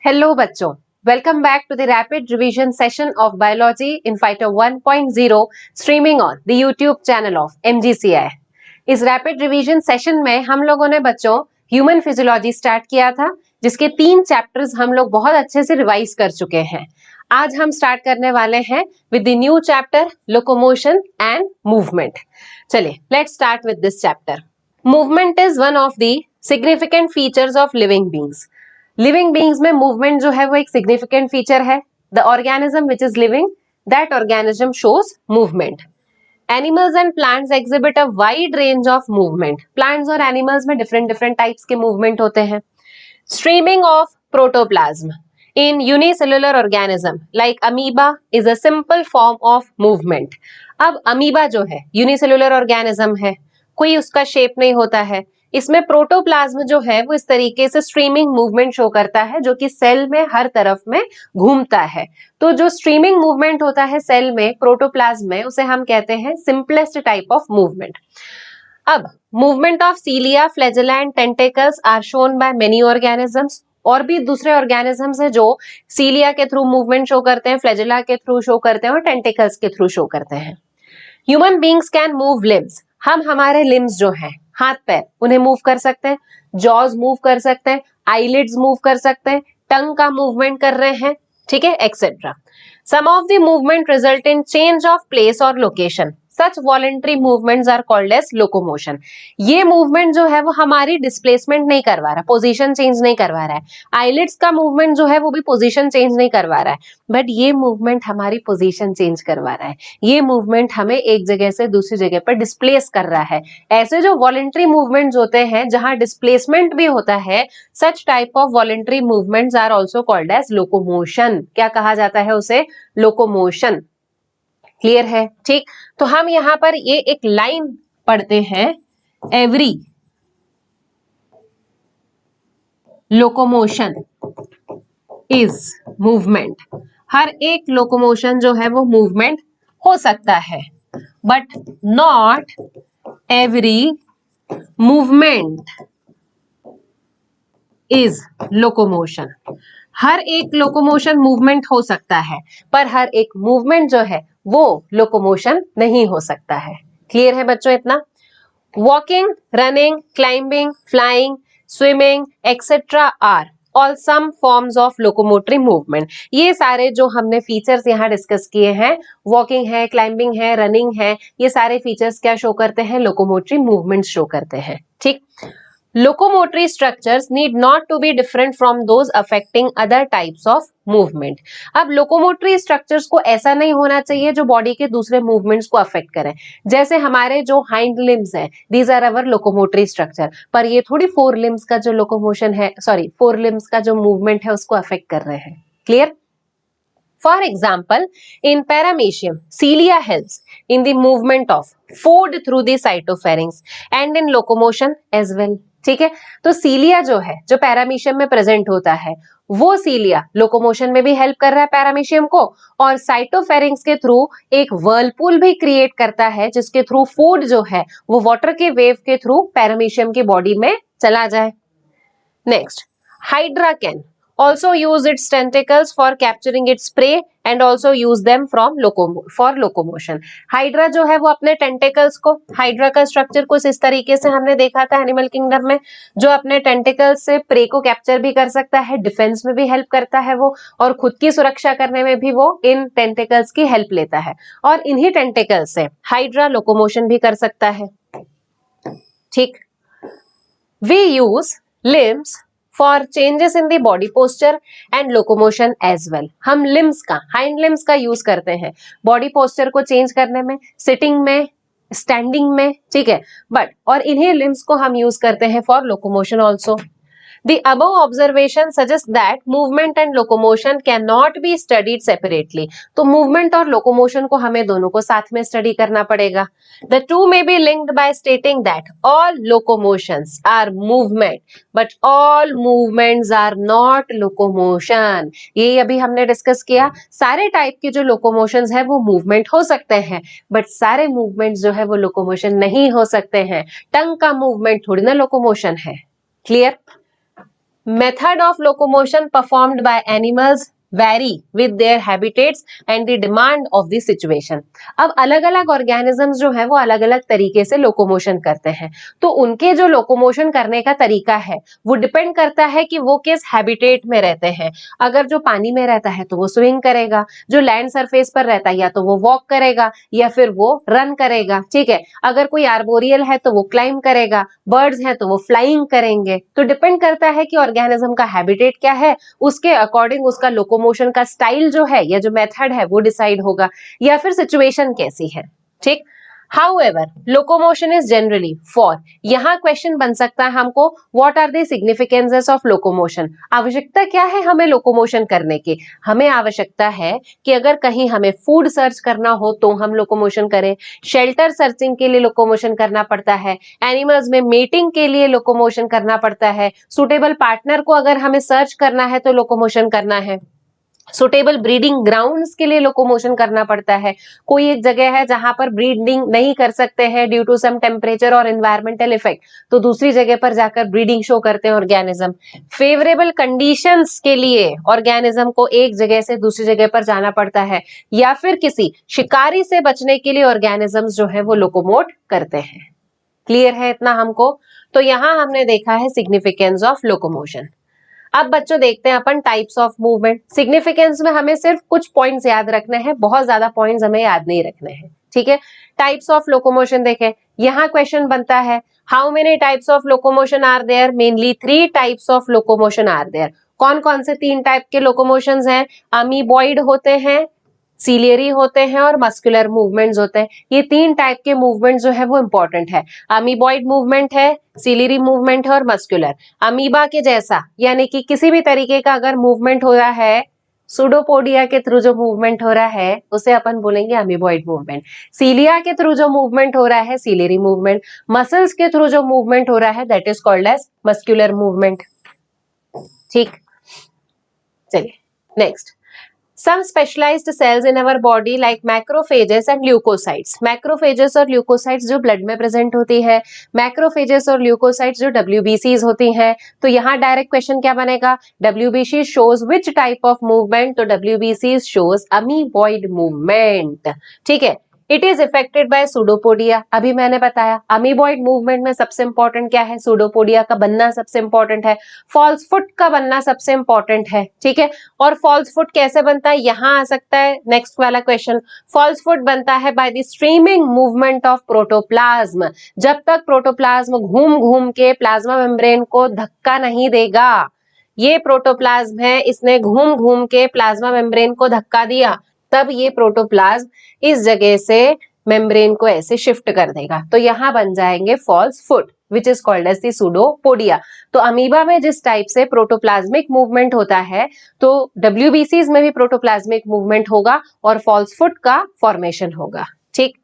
Hello बच्चों, welcome back to the rapid revision session of biology in fighter 1.0 streaming on the YouTube channel of MGCI। इस rapid revision session में हम लोगों ने बच्चों human physiology start किया था, जिसके 3 चैप्टर्स हम लोग बहुत अच्छे से रिवाइज कर चुके हैं। आज हम स्टार्ट करने वाले हैं with the new chapter locomotion and movement. चलिए let's start with this chapter. Movement is one of the significant features of living beings. Living beings में मूवमेंट जो है वो एक सिग्निफिकेंट फीचर है। The organism which is living, that organism shows movement. Animals and plants exhibit a wide range of movement. Plants और animals में different different types के movement होते हैं। Streaming of protoplasm in unicellular organism like amoeba is a simple form of movement। अब amoeba जो है unicellular organism है, कोई उसका शेप नहीं होता है। इसमें प्रोटोप्लाज्म जो है वो इस तरीके से स्ट्रीमिंग मूवमेंट शो करता है, जो कि सेल में हर तरफ में घूमता है। तो जो स्ट्रीमिंग मूवमेंट होता है सेल में, प्रोटोप्लाज्म में, उसे हम कहते हैं सिंपलेस्ट टाइप ऑफ मूवमेंट। अब movement of cilia, flagella and tentacles are shown by many organisms. और भी दूसरे ऑर्गेनिजम्स हैं जो सीलिया के थ्रू मूवमेंट शो करते हैं, फ्लैजेला के थ्रू शो करते हैं और टेंटेकल्स के थ्रू शो करते हैं। Human beings can move limbs. हम हमारे लिम्स जो हैं, हाथ पैर, उन्हें मूव कर सकते हैं। जॉज मूव कर सकते हैं, आईलिड्स मूव कर सकते हैं, टंग का मूवमेंट कर रहे हैं, ठीक है, etcetera. Some of the movement result in change of place और location. Such voluntary movements are called as locomotion. ये मूवमेंट जो है वो हमारी डिस्प्लेसमेंट नहीं करवा रहा, पोजीशन चेंज नहीं करवा रहा है। आईलिड्स का मूवमेंट जो है वो भी पोजीशन चेंज नहीं करवा रहा है, बट ये मूवमेंट हमारी पोजीशन चेंज करवा रहा है। ये मूवमेंट हमें एक जगह से दूसरी जगह पर डिस्प्लेस कर रहा है। ऐसे जो वॉलेंट्री मूवमेंट्स होते हैं जहां डिस्प्लेसमेंट भी होता है, such type of voluntary movements are also called as locomotion. क्या कहा जाता है उसे? लोकोमोशन। क्लियर है? ठीक, तो हम यहां पर ये एक लाइन पढ़ते हैं, एवरी लोकोमोशन इज मूवमेंट। हर एक लोकोमोशन जो है वो मूवमेंट हो सकता है, but not every movement is locomotion. हर एक लोकोमोशन मूवमेंट हो सकता है, पर हर एक मूवमेंट जो है वो लोकोमोशन नहीं हो सकता है। क्लियर है बच्चों इतना? Walking, running, climbing, flying, swimming etcetera are all some forms of locomotory movement. ये सारे जो हमने फीचर्स यहाँ डिस्कस किए हैं, वॉकिंग है, क्लाइंबिंग है, रनिंग है, ये सारे फीचर्स क्या शो करते हैं? लोकोमोटरी मूवमेंट शो करते हैं। ठीक, locomotory structures need not to be different from those affecting other types of movement। अब locomotory structures को ऐसा नहीं होना चाहिए जो बॉडी के दूसरे मूवमेंट्स को अफेक्ट करें। जैसे हमारे जो हाइंड लिम्स हैं, these are our locomotory structure, पर ये थोड़ी फोर लिम्स का जो लोकोमोशन है, सॉरी, फोर लिम्स का जो मूवमेंट है उसको अफेक्ट कर रहे हैं। Clear? For example, in paramecium, cilia helps in the movement of food through the cytopharynx and in locomotion as well। ठीक है, तो सीलिया जो है, जो पैरामीशियम में प्रेजेंट होता है, वो सीलिया लोकोमोशन में भी हेल्प कर रहा है पैरामीशियम को, और साइटोफेरिंक्स के थ्रू एक वर्लपूल भी क्रिएट करता है, जिसके थ्रू फूड जो है वो वाटर के वेव के थ्रू पैरामीशियम की बॉडी में चला जाए। Next, hydra can also use its tentacles for capturing its prey and also use them for locomotion। Hydra जो है वो अपने टेंटेकल्स को, हाइड्रा का स्ट्रक्चर कुछ इस तरीके से हमने देखा था एनिमल किंगडम में, जो अपने टेंटेकल्स से प्रे को कैप्चर भी कर सकता है, डिफेंस में भी हेल्प करता है वो, और खुद की सुरक्षा करने में भी वो इन टेंटेकल्स की हेल्प लेता है, और इन्हीं टेंटेकल्स से हाइड्रा लोकोमोशन भी कर सकता है। ठीक, we use limbs for changes in the body posture and locomotion as well. हम लिम्स का, हाइंड लिम्स का यूज करते हैं बॉडी पोस्चर को चेंज करने में, सिटिंग में, स्टैंडिंग में, ठीक है, बट और इन्हीं लिम्स को हम यूज करते हैं for locomotion also. The above observation suggests that movement and locomotion cannot be studied separately। तो movement और locomotion को हमें दोनों को साथ में स्टडी करना पड़ेगा। The two may be linked by stating that all locomotions are movement, but all movements are not locomotion। ये अभी हमने डिस्कस किया, सारे टाइप के जो locomotions है वो movement हो सकते हैं, बट सारे movements जो है वो locomotion नहीं हो सकते हैं। टंग का movement थोड़ी ना locomotion है। Clear? Method of locomotion performed by animals vary with their habitats and the demand of the situation. अब अलग अलग ऑर्गेनिजम्स जो है वो अलग अलग तरीके से लोकोमोशन करते हैं, तो उनके जो लोकोमोशन करने का तरीका है वो डिपेंड करता है कि वो किस हैबिटेट में रहते हैं। अगर जो पानी में रहता है तो वो स्विंग करेगा, जो लैंड सरफेस पर रहता है या तो वो वॉक करेगा या फिर वो रन करेगा, ठीक है। अगर कोई आर्बोरियल है तो वो क्लाइंब करेगा, बर्ड्स हैं तो वो फ्लाइंग करेंगे। तो डिपेंड करता है कि ऑर्गेनिज्म का हैबिटेट क्या है, उसके अकॉर्डिंग उसका लोकोमोशन का स्टाइल जो है या जो मेथड है वो डिसाइड होगा, या फिर सिचुएशन कैसी है, ठीक। However, locomotion is generally for, यहाँ क्वेश्चन बन सकता है हमको, what are the significances of locomotion? आवश्यकता क्या है हमें लोकोमोशन करने की? हमें आवश्यकता है कि अगर कहीं हमें फूड सर्च करना हो तो हम लोकोमोशन करें, शेल्टर सर्चिंग के लिए लोकोमोशन करना पड़ता है, एनिमल्स में मेटिंग के लिए लोकोमोशन करना पड़ता है, सुटेबल पार्टनर को अगर हमें सर्च करना है तो लोकोमोशन करना है, सुटेबल ब्रीडिंग ग्राउंड्स के लिए लोकोमोशन करना पड़ता है, कोई एक जगह है जहां पर ब्रीडिंग नहीं कर सकते हैं ड्यू टू सम टेम्परेचर और एनवायरमेंटल इफेक्ट, तो दूसरी जगह पर जाकर ब्रीडिंग शो करते हैं ऑर्गेनिज्म, फेवरेबल कंडीशंस के लिए ऑर्गेनिज्म को एक जगह से दूसरी जगह पर जाना पड़ता है, या फिर किसी शिकारी से बचने के लिए ऑर्गेनिजम्स जो है वो लोकोमोट करते हैं। क्लियर है इतना हमको? तो यहां हमने देखा है सिग्निफिकेंस ऑफ लोकोमोशन। अब बच्चों देखते हैं अपन टाइप्स ऑफ मूवमेंट। सिग्निफिकेंस में हमें सिर्फ कुछ पॉइंट्स याद रखने हैं, बहुत ज्यादा पॉइंट्स हमें याद नहीं रखने हैं, ठीक है। टाइप्स ऑफ लोकोमोशन देखें, यहाँ क्वेश्चन बनता है how many types of locomotion are there? Mainly 3 types of locomotion are there. कौन कौन से 3 टाइप के लोकोमोशंस हैं? अमीबॉइड होते हैं, सीलियरी होते हैं और मस्कुलर मूवमेंट्स होते हैं। ये 3 टाइप के मूवमेंट जो है वो इंपॉर्टेंट है। अमीबॉइड मूवमेंट है, सीलियरी मूवमेंट है और मस्कुलर। अमीबा के जैसा यानी कि किसी भी तरीके का अगर मूवमेंट हो रहा है, सुडोपोडिया के थ्रू जो मूवमेंट हो रहा है उसे अपन बोलेंगे अमीबॉइड मूवमेंट। सीलिया के थ्रू जो मूवमेंट हो रहा है सीलियरी मूवमेंट। मसल्स के थ्रू जो मूवमेंट हो रहा है that is called as muscular movement, ठीक। चलिए next, some specialized cells in our body like macrophages and leukocytes. Macrophages और leukocytes जो blood में present होती है, macrophages और leukocytes जो WBCs होती हैं। तो यहाँ डायरेक्ट क्वेश्चन क्या बनेगा? WBC shows which type of movement? तो WBC shows amoeboid movement, ठीक है। It is effected by pseudopodia, अभी मैंने बताया अमीबॉइड मूवमेंट में सबसे इंपॉर्टेंट क्या है? सूडोपोडिया का बनना सबसे इंपॉर्टेंट है, फॉल्स फुट का बनना सबसे इंपॉर्टेंट है, ठीक है। और फॉल्स फुट कैसे बनता है यहां आ सकता है नेक्स्ट वाला क्वेश्चन। फॉल्स फुट बनता है by the streaming movement of protoplasm. जब तक प्रोटोप्लाज्म घूम घूम के प्लाज्मा मेम्ब्रेन को धक्का नहीं देगा, ये प्रोटोप्लाज्म है, इसने घूम घूम के प्लाज्मा मेम्ब्रेन को धक्का दिया, तब ये प्रोटोप्लाज्म इस जगह से मेम्ब्रेन को ऐसे शिफ्ट कर देगा, तो यहां बन जाएंगे false foot which is called as the pseudopodia. तो अमीबा में जिस टाइप से प्रोटोप्लाज्मिक मूवमेंट होता है तो WBCs में भी प्रोटोप्लाज्मिक मूवमेंट होगा और फॉल्स फुट का फॉर्मेशन होगा, ठीक।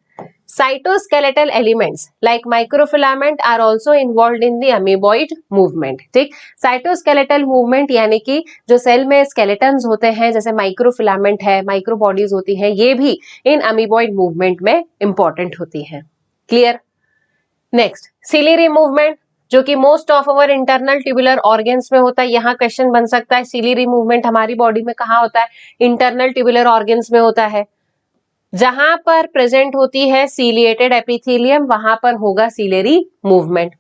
Cytoskeletal elements like microfilament are also involved in the amoeboid movement, ठीक। साइटोस्केलेटल मूवमेंट यानी कि जो सेल में स्केलेटन्स होते हैं जैसे माइक्रोफिलामेंट है, माइक्रोबॉडीज होती हैं, ये भी इन अमीबॉइड मूवमेंट में इंपॉर्टेंट होती हैं। क्लियर? नेक्स्ट, सिलियरी मूवमेंट जो कि most of our internal tubular organs में होता है। यहाँ क्वेश्चन बन सकता है सिलियरी मूवमेंट हमारी बॉडी में कहाँ होता है? इंटरनल ट्यूबुलर ऑर्गन्स में होता है। जहां पर प्रेजेंट होती है सीलिएटेड एपिथेलियम वहां पर होगा ciliary movement.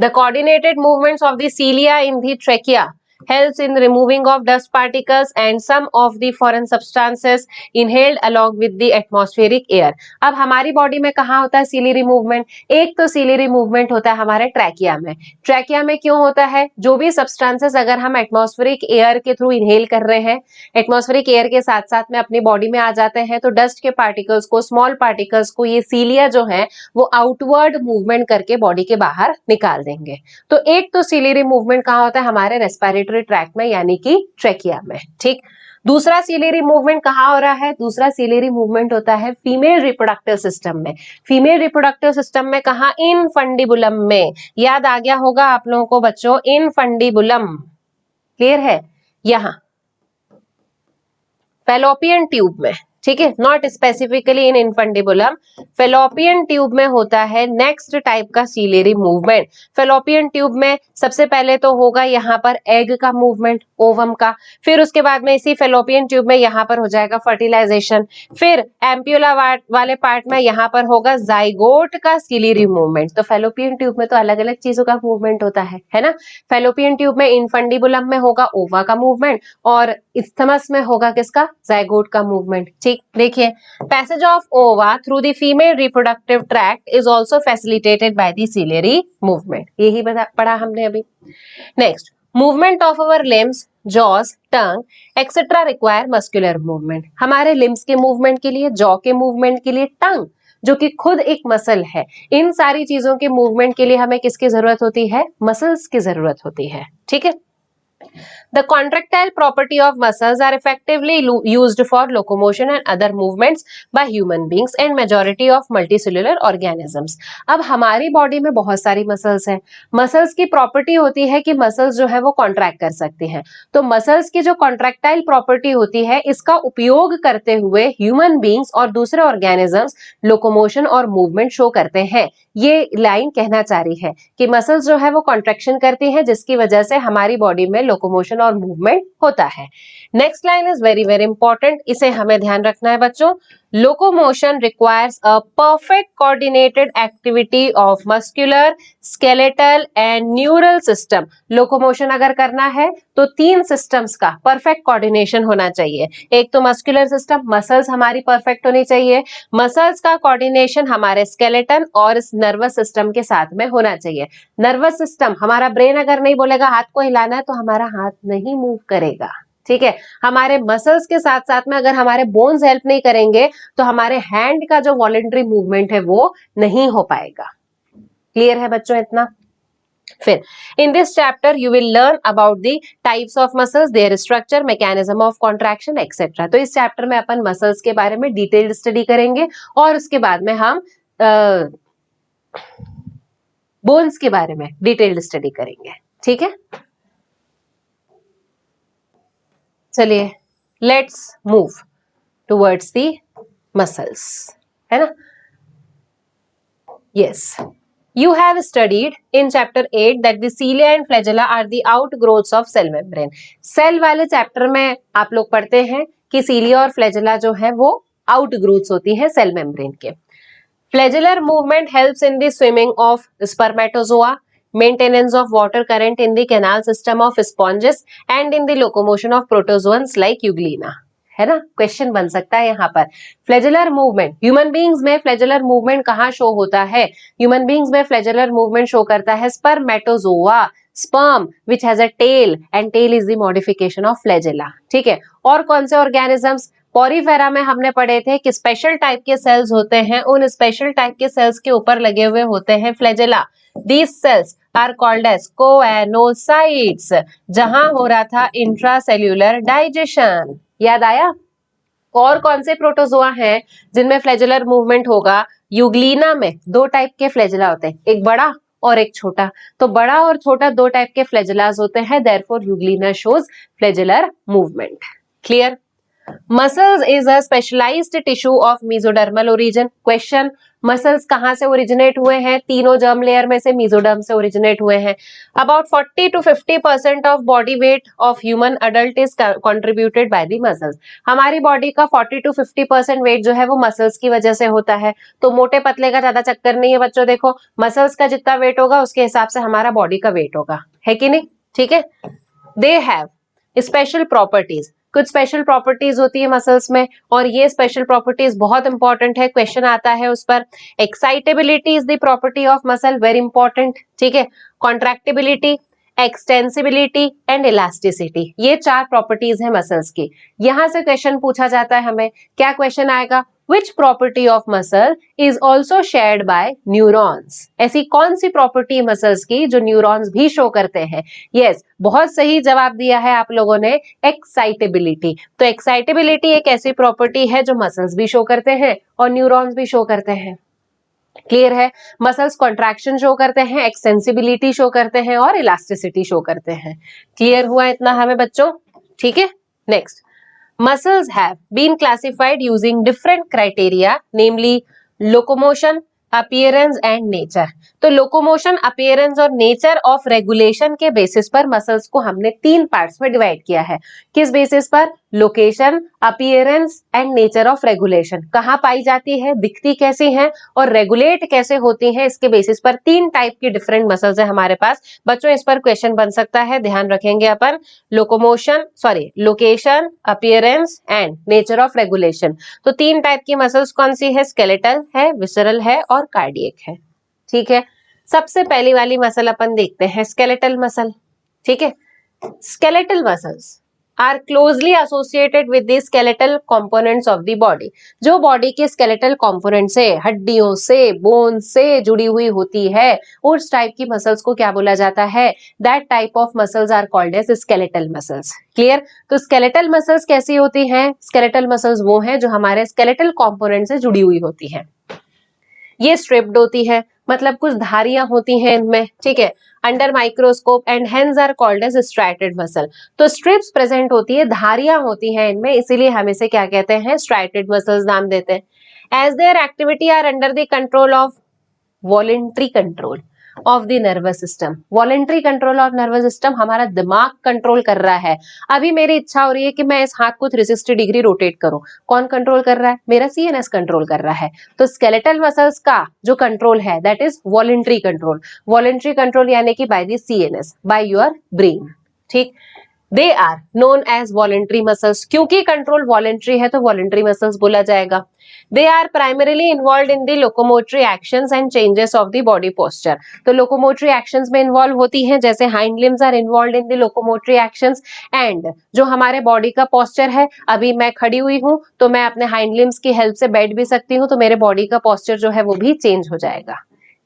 The coordinated movements of the cilia in the trachea helps in removing of dust particles and some of the foreign substances inhaled along with the atmospheric air। अब हमारी body में कहाँ होता है ciliary movement? एक तो ciliary movement होता है हमारे ट्रैकिया में। ट्रैकिया में क्यों होता है? जो भी सब्सटेंसेस अगर हम एटमॉस्फेरिक एयर के थ्रू इनहेल कर रहे हैं, एटमॉस्फेरिक एयर के साथ साथ में अपनी बॉडी में आ जाते हैं, तो डस्ट के पार्टिकल्स को, स्मॉल पार्टिकल्स को ये सीलिया जो है वो आउटवर्ड मूवमेंट करके बॉडी के बाहर निकाल देंगे। तो एक तो सीलियरी मूवमेंट कहाँ होता है? हमारे रेस्पिरेटरी ट्रैक्ट में यानी कि ट्रैकिया में, ठीक। दूसरा सीलियरी मूवमेंट कहाँ हो रहा है? दूसरा सीलियरी मूवमेंट होता है फीमेल रिप्रोडक्टिव सिस्टम में। फीमेल रिप्रोडक्टिव सिस्टम में कहाँ? इन फंडिबुलम में। याद आ गया होगा आप लोगों को बच्चों, इन फंडिबुलम। क्लियर है? यहां फैलोपियन ट्यूब में, ठीक है, not specifically in infundibulum. Fallopian tube में होता है नेक्स्ट टाइप का सीलियरी मूवमेंट। फेलोपियन ट्यूब में सबसे पहले तो होगा यहाँ पर एग का मूवमेंट, ओवम का, फिर उसके बाद में इसी फेलोपियन ट्यूब में यहाँ पर हो जाएगा फर्टिलाइजेशन, फिर एम्प्यूला वाले पार्ट में यहाँ पर होगा जाइगोट का सीलियरी मूवमेंट। तो फेलोपियन ट्यूब में तो अलग अलग चीजों का मूवमेंट होता है ना। फेलोपियन ट्यूब में इनफंडिबुलम में होगा ओवा का मूवमेंट और इस्थमस में होगा किसका, जाइगोट का मूवमेंट। ठीक, देखिए, पैसेज ऑफ ओवा through the female reproductive tract is also facilitated by the ciliary movement. यही पढ़ा हमने अभी। Next, movement of our limbs, jaws, tongue etcetera require muscular movement. हमारे लिम्स के मूवमेंट के लिए, जॉ के मूवमेंट के लिए, टंग जो कि खुद एक मसल है, इन सारी चीजों के मूवमेंट के लिए हमें किसकी जरूरत होती है, मसल्स की जरूरत होती है। ठीक है, The contractile property of muscles are effectively used for locomotion and other movements by human beings and majority of multicellular organisms. अब हमारी बॉडी में बहुत सारी मसल्स हैं। मसल्स की प्रॉपर्टी होती है कि मसल्स जो है वो कॉन्ट्रैक्ट कर सकती हैं। तो मसल्स की जो कॉन्ट्रैक्टाइल प्रॉपर्टी होती है, इसका उपयोग करते हुए ह्यूमन बींग्स और दूसरे ऑर्गेनिजम्स लोकोमोशन और मूवमेंट शो करते हैं। ये लाइन कहना चाह रही है कि मसल्स जो है वो कॉन्ट्रैक्शन करती हैं, जिसकी वजह से हमारी बॉडी में लोकोमोशन और मूवमेंट होता है। Next line is very very important, इसे हमें ध्यान रखना है बच्चों। Locomotion requires a perfect coordinated activity of muscular, skeletal and neural system. Locomotion अगर करना है तो 3 सिस्टम्स का परफेक्ट कोऑर्डिनेशन होना चाहिए। एक तो मस्कुलर सिस्टम, मसल्स हमारी परफेक्ट होनी चाहिए। मसल्स का कोऑर्डिनेशन हमारे स्केलेटन और इस नर्वस सिस्टम के साथ में होना चाहिए। नर्वस सिस्टम, हमारा ब्रेन अगर नहीं बोलेगा हाथ को हिलाना है तो हमारा हाथ नहीं मूव करेगा। ठीक है, हमारे मसल्स के साथ साथ में अगर हमारे बोन्स हेल्प नहीं करेंगे तो हमारे हैंड का जो वॉलंटरी मूवमेंट है वो नहीं हो पाएगा। क्लियर है बच्चों इतना? फिर in this chapter you will learn about the types of muscles, there structure, mechanism of contraction etcetera. तो इस चैप्टर में अपन मसल्स के बारे में डिटेल्ड स्टडी करेंगे और उसके बाद में हम बोन्स के बारे में डिटेल्ड स्टडी करेंगे। ठीक है, चलिए let's move towards the muscles, है ना। Yes, you have studied in chapter 8 that the cilia and flagella are the outgrowths of cell membrane. Cell वाले चैप्टर में आप लोग पढ़ते हैं कि सीलिया और फ्लैजेला जो है वो आउटग्रोथ्स होती है सेल मेम्ब्रेन के। Flagellar movement helps in the swimming of spermatozoa, maintenance of water current in the canal system of sponges and in the locomotion of protozoans like euglena, है ना। क्वेश्चन बन सकता है यहाँ पर। फ्लैजेलर मूवमेंट ह्यूमन बींग्स में, फ्लैजेलर movement कहाँ show होता है? ह्यूमन बींग्स में फ्लैजेलर मूवमेंट शो करता है spermatozoa, sperm which has a tail and tail is the modification of flagella. ठीक है, और कौन से ऑर्गेनिजम्स? पॉरीफेरा में हमने पढ़े थे कि स्पेशल टाइप के सेल्स होते हैं, उन स्पेशल टाइप के सेल्स के ऊपर लगे हुए होते हैं flagella. These cells are called as choanocytes, जहां हो रहा था इंट्रासेल्यूलर डाइजेशन। याद आया? और कौन से प्रोटोजोआ हैं जिनमें फ्लैजेलर मूवमेंट होगा? यूग्लिना में 2 टाइप के फ्लैजेला होते हैं, एक बड़ा और एक छोटा। तो बड़ा और छोटा 2 टाइप के फ्लैजेलास होते हैं, therefore euglena shows flagellar movement. Clear? Muscles is a specialised tissue of mesodermal origin. Question, muscles कहां से ओरिजिनेट हुए हैं? तीनों जर्म लेयर में से मेसोडर्म से ओरिजिनेट हुए हैं। About 40 to 50% of body weight of human adult is contributed by the muscles. हमारी बॉडी का 40 to 50% वेट जो है वो मसल्स की वजह से होता है। तो मोटे पतले का ज्यादा चक्कर नहीं है बच्चों। देखो, मसल्स का जितना वेट होगा उसके हिसाब से हमारा बॉडी का वेट होगा, है कि नहीं? ठीक है, दे हैव स्पेशल प्रॉपर्टीज, कुछ स्पेशल प्रॉपर्टीज होती है मसल्स में और ये स्पेशल प्रॉपर्टीज बहुत इंपॉर्टेंट है, क्वेश्चन आता है उस पर। Excitability is the property of muscle, very important. ठीक है, कॉन्ट्रैक्टिबिलिटी, एक्सटेंसिबिलिटी एंड इलास्टिसिटी, ये 4 प्रॉपर्टीज है मसल्स की। यहां से क्वेश्चन पूछा जाता है हमें, क्या क्वेश्चन आएगा? Which property of muscle is also shared by neurons? ऐसी कौन सी प्रॉपर्टी मसल्स की जो न्यूरॉन्स भी शो करते हैं? यस, बहुत सही जवाब दिया है आप लोगों ने, एक्साइटेबिलिटी। तो एक्साइटेबिलिटी एक ऐसी प्रॉपर्टी है जो मसल्स भी शो करते हैं और न्यूरॉन्स भी शो करते हैं। क्लियर है? मसल्स कॉन्ट्रैक्शन शो करते हैं, एक्सटेंसिबिलिटी शो करते हैं और इलास्टिसिटी शो करते हैं। क्लियर हुआ इतना हमें बच्चों? ठीक है, next, Muscles have been classified using different criteria, namely locomotion, appearance and nature. तो लोकोमोशन, अपीयरेंस और नेचर ऑफ रेगुलेशन के बेसिस पर मसल्स को हमने 3 पार्ट्स में डिवाइड किया है। किस बेसिस पर? Location, appearance and nature of regulation. कहाँ पाई जाती है, दिखती कैसी है और रेगुलेट कैसे होती है, इसके बेसिस पर 3 टाइप की डिफरेंट मसल्स है हमारे पास। बच्चों इस पर क्वेश्चन बन सकता है, ध्यान रखेंगे अपन। Location, appearance and nature of regulation. तो 3 टाइप की मसल्स कौन सी है? स्केलेटल है, विसरल है और कार्डियक है। ठीक है, सबसे पहली वाली मसल अपन देखते हैं, स्केलेटल मसल। ठीक है, skeletal muscles are closely associated with the skeletal components of the body. जो बॉडी के स्केलेटल कंपोनेंट से, हड्डियों से, बोन से जुड़ी हुई होती है, उस टाइप की मसल्स को क्या बोला जाता है? That type of muscles are called as skeletal muscles. Clear? तो स्केलेटल मसल्स कैसी होती हैं? स्केलेटल मसल्स वो हैं जो हमारे स्केलेटल कंपोनेंट से जुड़ी हुई होती हैं। ये स्ट्रिप्ड होती है, मतलब कुछ धारियां होती हैं इनमें। ठीक है, under microscope and hence are called as striated muscle. तो स्ट्रिप्स प्रेजेंट होती है, धारियां होती हैं इनमें, इसीलिए हम इसे क्या कहते हैं? स्ट्राइटेड मसल्स नाम देते हैं। As their activity are under the control of voluntary control of the nervous system. Voluntary control of nervous system, हमारा दिमाग कंट्रोल कर रहा है। अभी मेरी इच्छा हो रही है कि मैं इस हाथ को 360 डिग्री रोटेट करूं, कौन कंट्रोल कर रहा है? मेरा सीएनएस कंट्रोल कर रहा है। तो स्केलेटल मसल्स का जो कंट्रोल है that is voluntary control. Voluntary control यानी कि by the CNS, by your brain. ठीक, they are known as voluntary muscles. क्योंकि कंट्रोल वॉलेंट्री है तो वॉलेंट्री मसल्स बोला जाएगा। They are primarily involve in the locomotory actions and changes of the body posture. तो locomotory actions में involve होती हैं, जैसे hind limbs are involve in the locomotory actions and जो हमारे बॉडी का पोस्चर है, अभी मैं खड़ी हुई हूं तो मैं अपने हाइंड लिम्स की हेल्प से बैठ भी सकती हूँ, तो मेरे बॉडी का पोस्चर जो है वो भी चेंज हो जाएगा।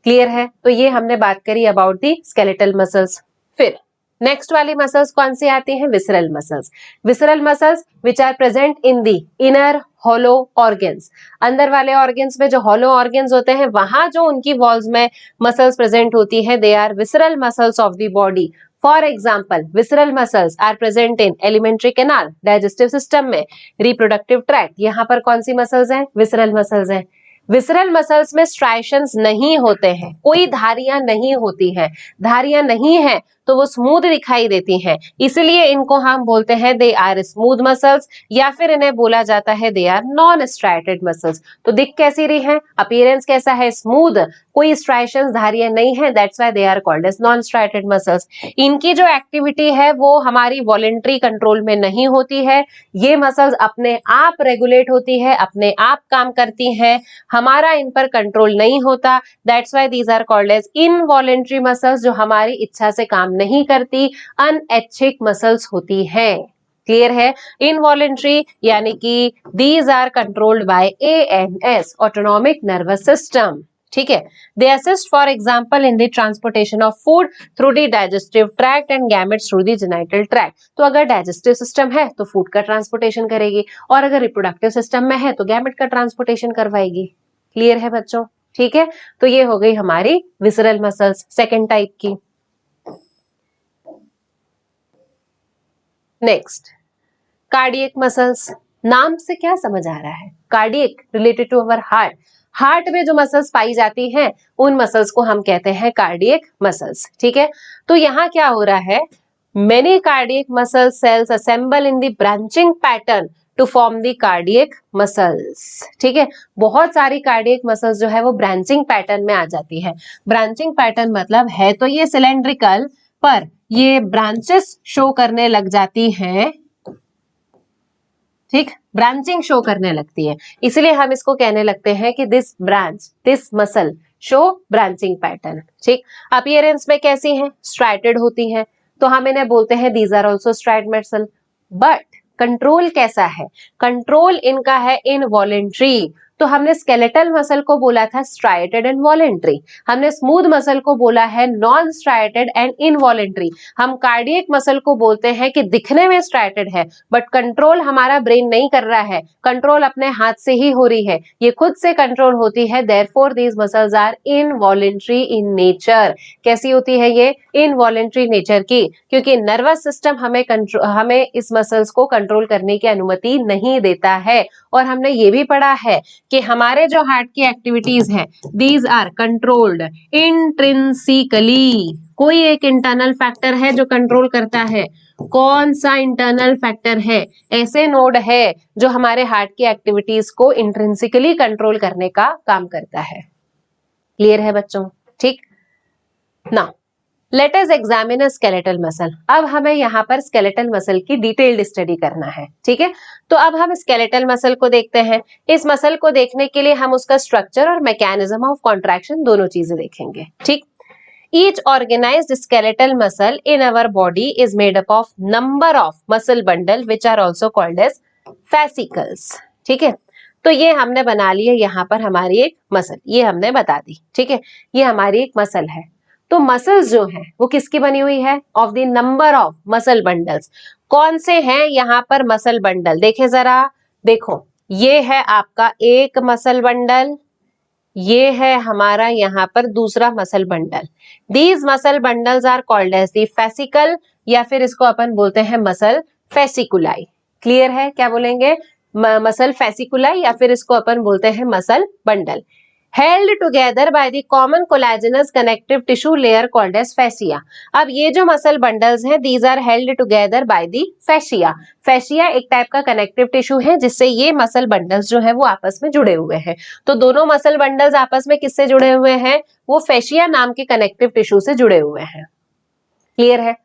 क्लियर है? तो ये हमने बात करी अबाउट दी स्केलेटल मसल्स। फिर नेक्स्ट वाली मसल्स कौन सी आती हैं? Visceral muscles. Visceral muscles which are present in the inner hollow organs. अंदर वाले ऑर्गन्स में जो हॉलो ऑर्गन्स होते हैं, वहां जो उनकी वॉल्स में मसल्स प्रेजेंट होती है, they are visceral muscles of the body. For example, visceral muscles are present in alimentary canal, digestive system में, रिप्रोडक्टिव ट्रैक्ट। यहाँ पर कौन सी मसल्स हैं? विसरल मसल्स हैं। विसरल मसल्स में स्ट्राइशंस नहीं होते हैं, कोई धारियां नहीं होती हैं। धारियां नहीं है तो वो स्मूथ दिखाई देती हैं, इसलिए इनको हम बोलते हैं दे आर स्मूथ मसल्स, या फिर इन्हें बोला जाता है they are non striated muscles. तो दिख कैसी रही है? अपीयरेंस कैसा है? स्मूथ, कोई स्ट्राइशंस, धारियां नहीं है, that's why they are called as non striated muscles. इनकी जो एक्टिविटी है वो हमारी वॉलेंट्री कंट्रोल में नहीं होती है। ये मसल्स अपने आप रेगुलेट होती है, अपने आप काम करती हैं, हमारा इन पर कंट्रोल नहीं होता। That's why these are called as involuntary muscles, जो हमारी इच्छा से काम नहीं करती, अनऐच्छिक मसल्स होती हैं। क्लियर है? इनवॉलेंट्री यानी कि these are controlled by ANS, autonomic nervous system. ठीक है, they assist for example in the transportation of food through the digestive tract and gametes through the genital tract. तो अगर डाइजेस्टिव सिस्टम है तो food का transportation करेगी, और अगर रिप्रोडक्टिव सिस्टम में है तो गैमेट का ट्रांसपोर्टेशन करवाएगी। क्लियर है बच्चों? ठीक है, तो ये हो गई हमारी विसरल मसल्स सेकेंड टाइप की। Next, cardiac muscles. नाम से क्या समझ आ रहा है? Cardiac, related to our heart. Heart में जो मसल्स पाई जाती हैं उन मसल्स को हम कहते हैं कार्डियक मसल्स। ठीक है, तो यहाँ क्या हो रहा है? Many cardiac muscle cells assemble in the branching pattern to form the cardiac muscles. ठीक है, बहुत सारी कार्डियक मसल्स जो है वो ब्रांचिंग पैटर्न में आ जाती है। ब्रांचिंग पैटर्न मतलब है तो ये सिलेंड्रिकल, पर ये ब्रांचेस शो करने लग जाती हैं। ठीक, ब्रांचिंग शो करने लगती है, इसलिए हम इसको कहने लगते हैं कि this branch, this muscle show branching pattern. ठीक, अपीयरेंस में कैसी हैं? स्ट्राइटेड होती हैं, तो हम इन्हें बोलते हैं these are also striate muscle. But control कैसा है? कंट्रोल इनका है इनवॉलेंट्री, तो हमने स्केलेटल मसल को बोला था स्ट्राइएटेड एंड वॉलेंट्री, हमने स्मूथ मसल को बोला है नॉन स्ट्राइएटेड एंड इनवॉलेंट्री, हम कार्डियक मसल को बोलते हैं कि दिखने में स्ट्राइएटेड है बट कंट्रोल हमारा ब्रेन नहीं कर रहा है, कंट्रोल अपने हाथ से ही हो रही है, ये खुद से कंट्रोल होती है, therefore these muscles are involuntary in nature. कैसी होती है ये? इनवॉलेंट्री नेचर की, क्योंकि नर्वस सिस्टम हमें इस मसल्स को कंट्रोल करने की अनुमति नहीं देता है। और हमने ये भी पढ़ा है कि हमारे जो हार्ट की एक्टिविटीज हैं दीज आर कंट्रोल्ड इंट्रिंसिकली। कोई एक इंटरनल फैक्टर है जो कंट्रोल करता है, कौन सा इंटरनल फैक्टर है? ऐसे नोड है जो हमारे हार्ट की एक्टिविटीज को इंट्रिंसिकली कंट्रोल करने का काम करता है। क्लियर है बच्चों? ठीक ना, लेट अस एग्जामिन अ स्केलेटल मसल। अब हमें यहाँ पर स्केलेटल मसल की डिटेल्ड स्टडी करना है, ठीक है? तो अब हम स्केलेटल मसल को देखते हैं। इस मसल को देखने के लिए हम उसका स्ट्रक्चर और मैकेनिज्म ऑफ कॉन्ट्रैक्शन दोनों चीजें देखेंगे, ठीक? Each organized skeletal muscle in our body is made up of number of muscle bundle which are also called as fascicles, ठीक है? तो ये हमने बना लिया यहाँ पर हमारी एक मसल, ये हमने बता दी, ठीक है? ये हमारी एक मसल है। तो मसल्स जो है वो किसकी बनी हुई है? Of the number of muscle bundles. कौन से हैं यहाँ पर मसल बंडल? देखे जरा, देखो ये है आपका एक मसल बंडल, ये है हमारा यहाँ पर दूसरा muscle bundle. These muscle bundles are called as the fascicle, या फिर इसको अपन बोलते हैं मसल फेसिकुलाई। क्लियर है? क्या बोलेंगे? मसल फेसिकुलाई, या फिर इसको अपन बोलते हैं muscle bundle. held together by the common collagenous connective tissue layer called as fascia। अब ये जो मसल बंडल्स हैं these are held together by the fascia। fascia एक टाइप का कनेक्टिव टिश्यू है जिससे ये मसल बंडल्स जो है वो आपस में जुड़े हुए हैं। तो दोनों मसल बंडल्स आपस में किससे जुड़े हुए हैं? वो fascia नाम के कनेक्टिव टिश्यू से जुड़े हुए हैं। क्लियर है?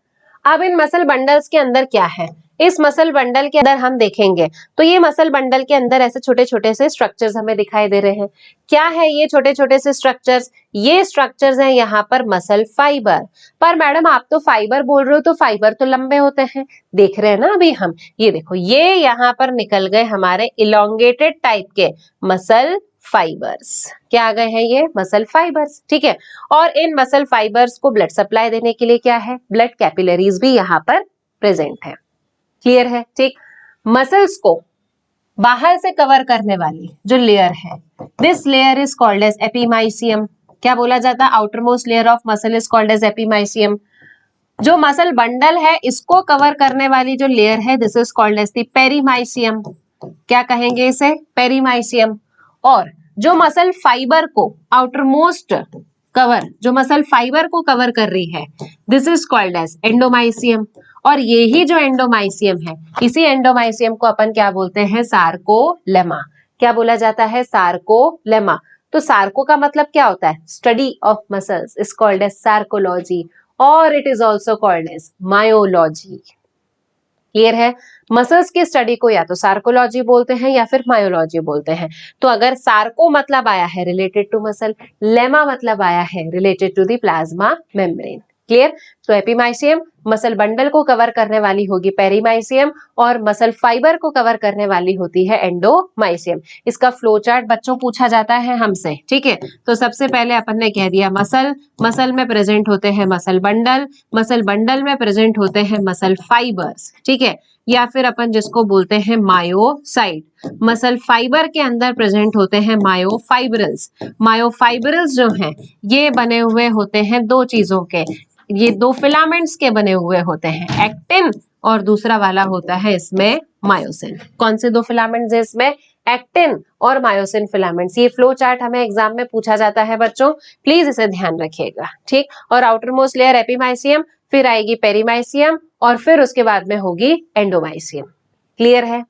अब इन मसल बंडल्स के अंदर क्या है? इस मसल बंडल के अंदर हम देखेंगे तो ये मसल बंडल के अंदर ऐसे छोटे छोटे से स्ट्रक्चर्स हमें दिखाई दे रहे हैं। क्या है ये छोटे छोटे से स्ट्रक्चर्स? ये स्ट्रक्चर्स हैं यहाँ पर मसल फाइबर। पर मैडम आप तो फाइबर बोल रहे हो, तो फाइबर तो लंबे होते हैं, देख रहे हैं ना अभी हम। ये देखो, ये यहाँ पर निकल गए हमारे इलोंगेटेड टाइप के मसल फाइबर्स। क्या आ गए हैं? ये मसल फाइबर्स, ठीक है? और इन मसल फाइबर्स को ब्लड सप्लाई देने के लिए क्या है? ब्लड कैपिलरीज भी यहाँ पर प्रेजेंट है। क्लियर है? ठीक। मसल्स को बाहर से कवर करने वाली जो लेयर है, this layer is called as epimysium. क्या बोला जाता है? Outer most layer of muscle is called as epimysium. जो मसल बंडल है इसको कवर करने वाली जो लेयर है this is called as the perimysium. क्या कहेंगे इसे? पेरीमाइसियम। और जो मसल फाइबर को आउटर मोस्ट कवर, जो मसल फाइबर को कवर कर रही है this is called as endomysium. और ये ही जो एंडोमाइसियम है, इसी एंडोमाइसियम को अपन क्या बोलते हैं? सार्कोलेमा। क्या बोला जाता है? सार्कोलेमा। तो सार्को का मतलब क्या होता है? Study of muscles is called as sarcology, और it is also called as myology. Clear है? मसल्स की स्टडी को या तो सार्कोलॉजी बोलते हैं या फिर मायोलॉजी बोलते हैं। तो अगर सार्को मतलब आया है रिलेटेड टू मसल, लेमा मतलब आया है related to the plasma membrane. Clear? तो एपिमाइसियम मसल बंडल को कवर करने वाली होगी पेरीमाइसियम, और मसल फाइबर को कवर करने वाली होती है एंडोमाइसियम। इसका फ्लो चार्ट बच्चों पूछा जाता है हमसे, ठीक है? तो सबसे पहले अपन ने कह दिया मसल, मसल में प्रेजेंट होते हैं मसल बंडल, मसल बंडल में प्रेजेंट होते हैं मसल फाइबर्स, ठीक है? या फिर अपन जिसको बोलते हैं मायोसाइट। मसल फाइबर के अंदर प्रेजेंट होते हैं मायोफाइब्रल्स। मायोफाइब्रल्स जो हैं ये बने हुए होते हैं दो चीजों के, ये दो फिलामेंट्स के बने हुए होते हैं, एक्टिन और दूसरा वाला होता है इसमें मायोसिन। कौन से दो फिलामेंट्स है इसमें? एक्टिन और मायोसिन फिलामेंट्स। ये फ्लो चार्ट हमें एग्जाम में पूछा जाता है बच्चों, प्लीज इसे ध्यान रखिएगा, ठीक? और आउटर मोस्ट लेयर एपिमाइसियम, फिर आएगी पेरीमाइसियम, और फिर उसके बाद में होगी एंडोमाइसियम। क्लियर है?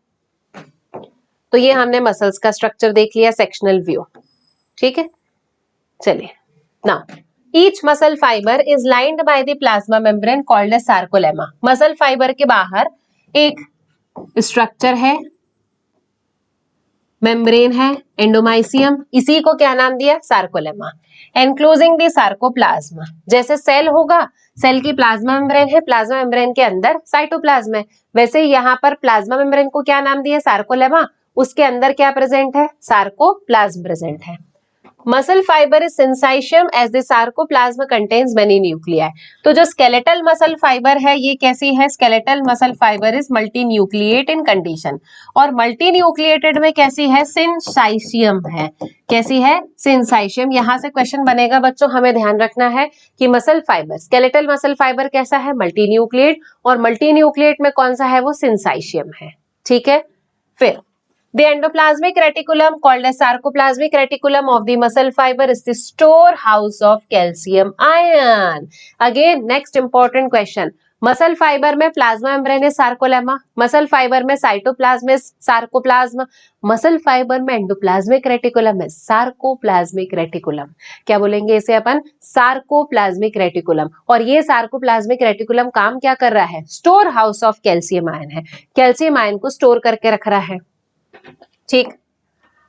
तो ये हमने मसल्स का स्ट्रक्चर देख लिया, सेक्शनल व्यू, ठीक है? चलिए, now each muscle fibre is lined by the plasma membrane called as sarcolemma. Muscle fibre के बाहर एक स्ट्रक्चर है, मेम्ब्रेन है, एंडोमाइसियम, इसी को क्या नाम दिया? सार्कोलेमा। Enclosing the sarcoplasma. जैसे सेल होगा, सेल की प्लाज्मा मेम्ब्रेन है, प्लाज्मा मेम्ब्रेन के अंदर साइटोप्लाज्म है, वैसे ही यहाँ पर प्लाज्मा मेम्ब्रेन को क्या नाम दिया? सार्कोलेमा। उसके अंदर क्या प्रेजेंट है? सार्कोप्लाज्म प्रेजेंट है। Muscle fibre is syncytium as the sarcoplasm contains many nuclei. तो जो स्केलेटल मसल फाइबर है ये कैसी है? Skeletal muscle fibre is multi nucleate in condition, और मल्टी न्यूक्लिएटेड में कैसी है? सिंसाइशियम है। कैसी है? सिंसाइशियम। यहां से क्वेश्चन बनेगा बच्चों, हमें ध्यान रखना है कि muscle fibre, skeletal muscle fibre कैसा है? मल्टी न्यूक्लिएट, और मल्टी न्यूक्लिएट में कौन सा है? वो सिंसाइशियम है। ठीक है। फिर the endoplasmic reticulum called as sarcoplasmic reticulum of the muscle fiber is the storehouse of calcium ion. Again next important question, muscle fibre में plasma membrane sarcolemma, muscle fibre में साइटोप्लाज्म सार्कोप्लाज्म, मसल फाइबर में endoplasmic reticulum है sarcoplasmic reticulum. क्या बोलेंगे इसे अपन? Sarcoplasmic reticulum. और ये sarcoplasmic reticulum काम क्या कर रहा है? Store house of calcium ion है, कैल्शियम आयन को स्टोर करके रख रहा है। ठीक।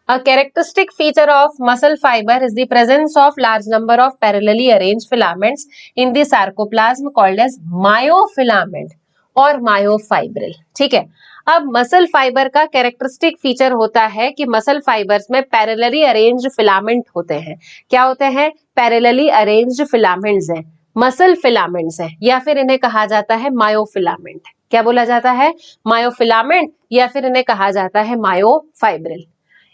A characteristic feature of muscle fiber is the presence of large number of parallelly arranged filaments in the sarcoplasm called as myofilament और myofibril। ठीक है। अब मसल फाइबर का कैरेक्टरिस्टिक फीचर होता है कि मसल फाइबर्स में पैरेलली अरेंज्ड फिलामेंट होते हैं। क्या होते हैं? पैरेलली अरेंज्ड फिलामेंट्स हैं, मसल फिलामेंट्स हैं, या फिर इन्हें कहा जाता है मायोफिलामेंट। क्या बोला जाता है? मायोफिलामेंट, या फिर इन्हें कहा जाता है myofibril.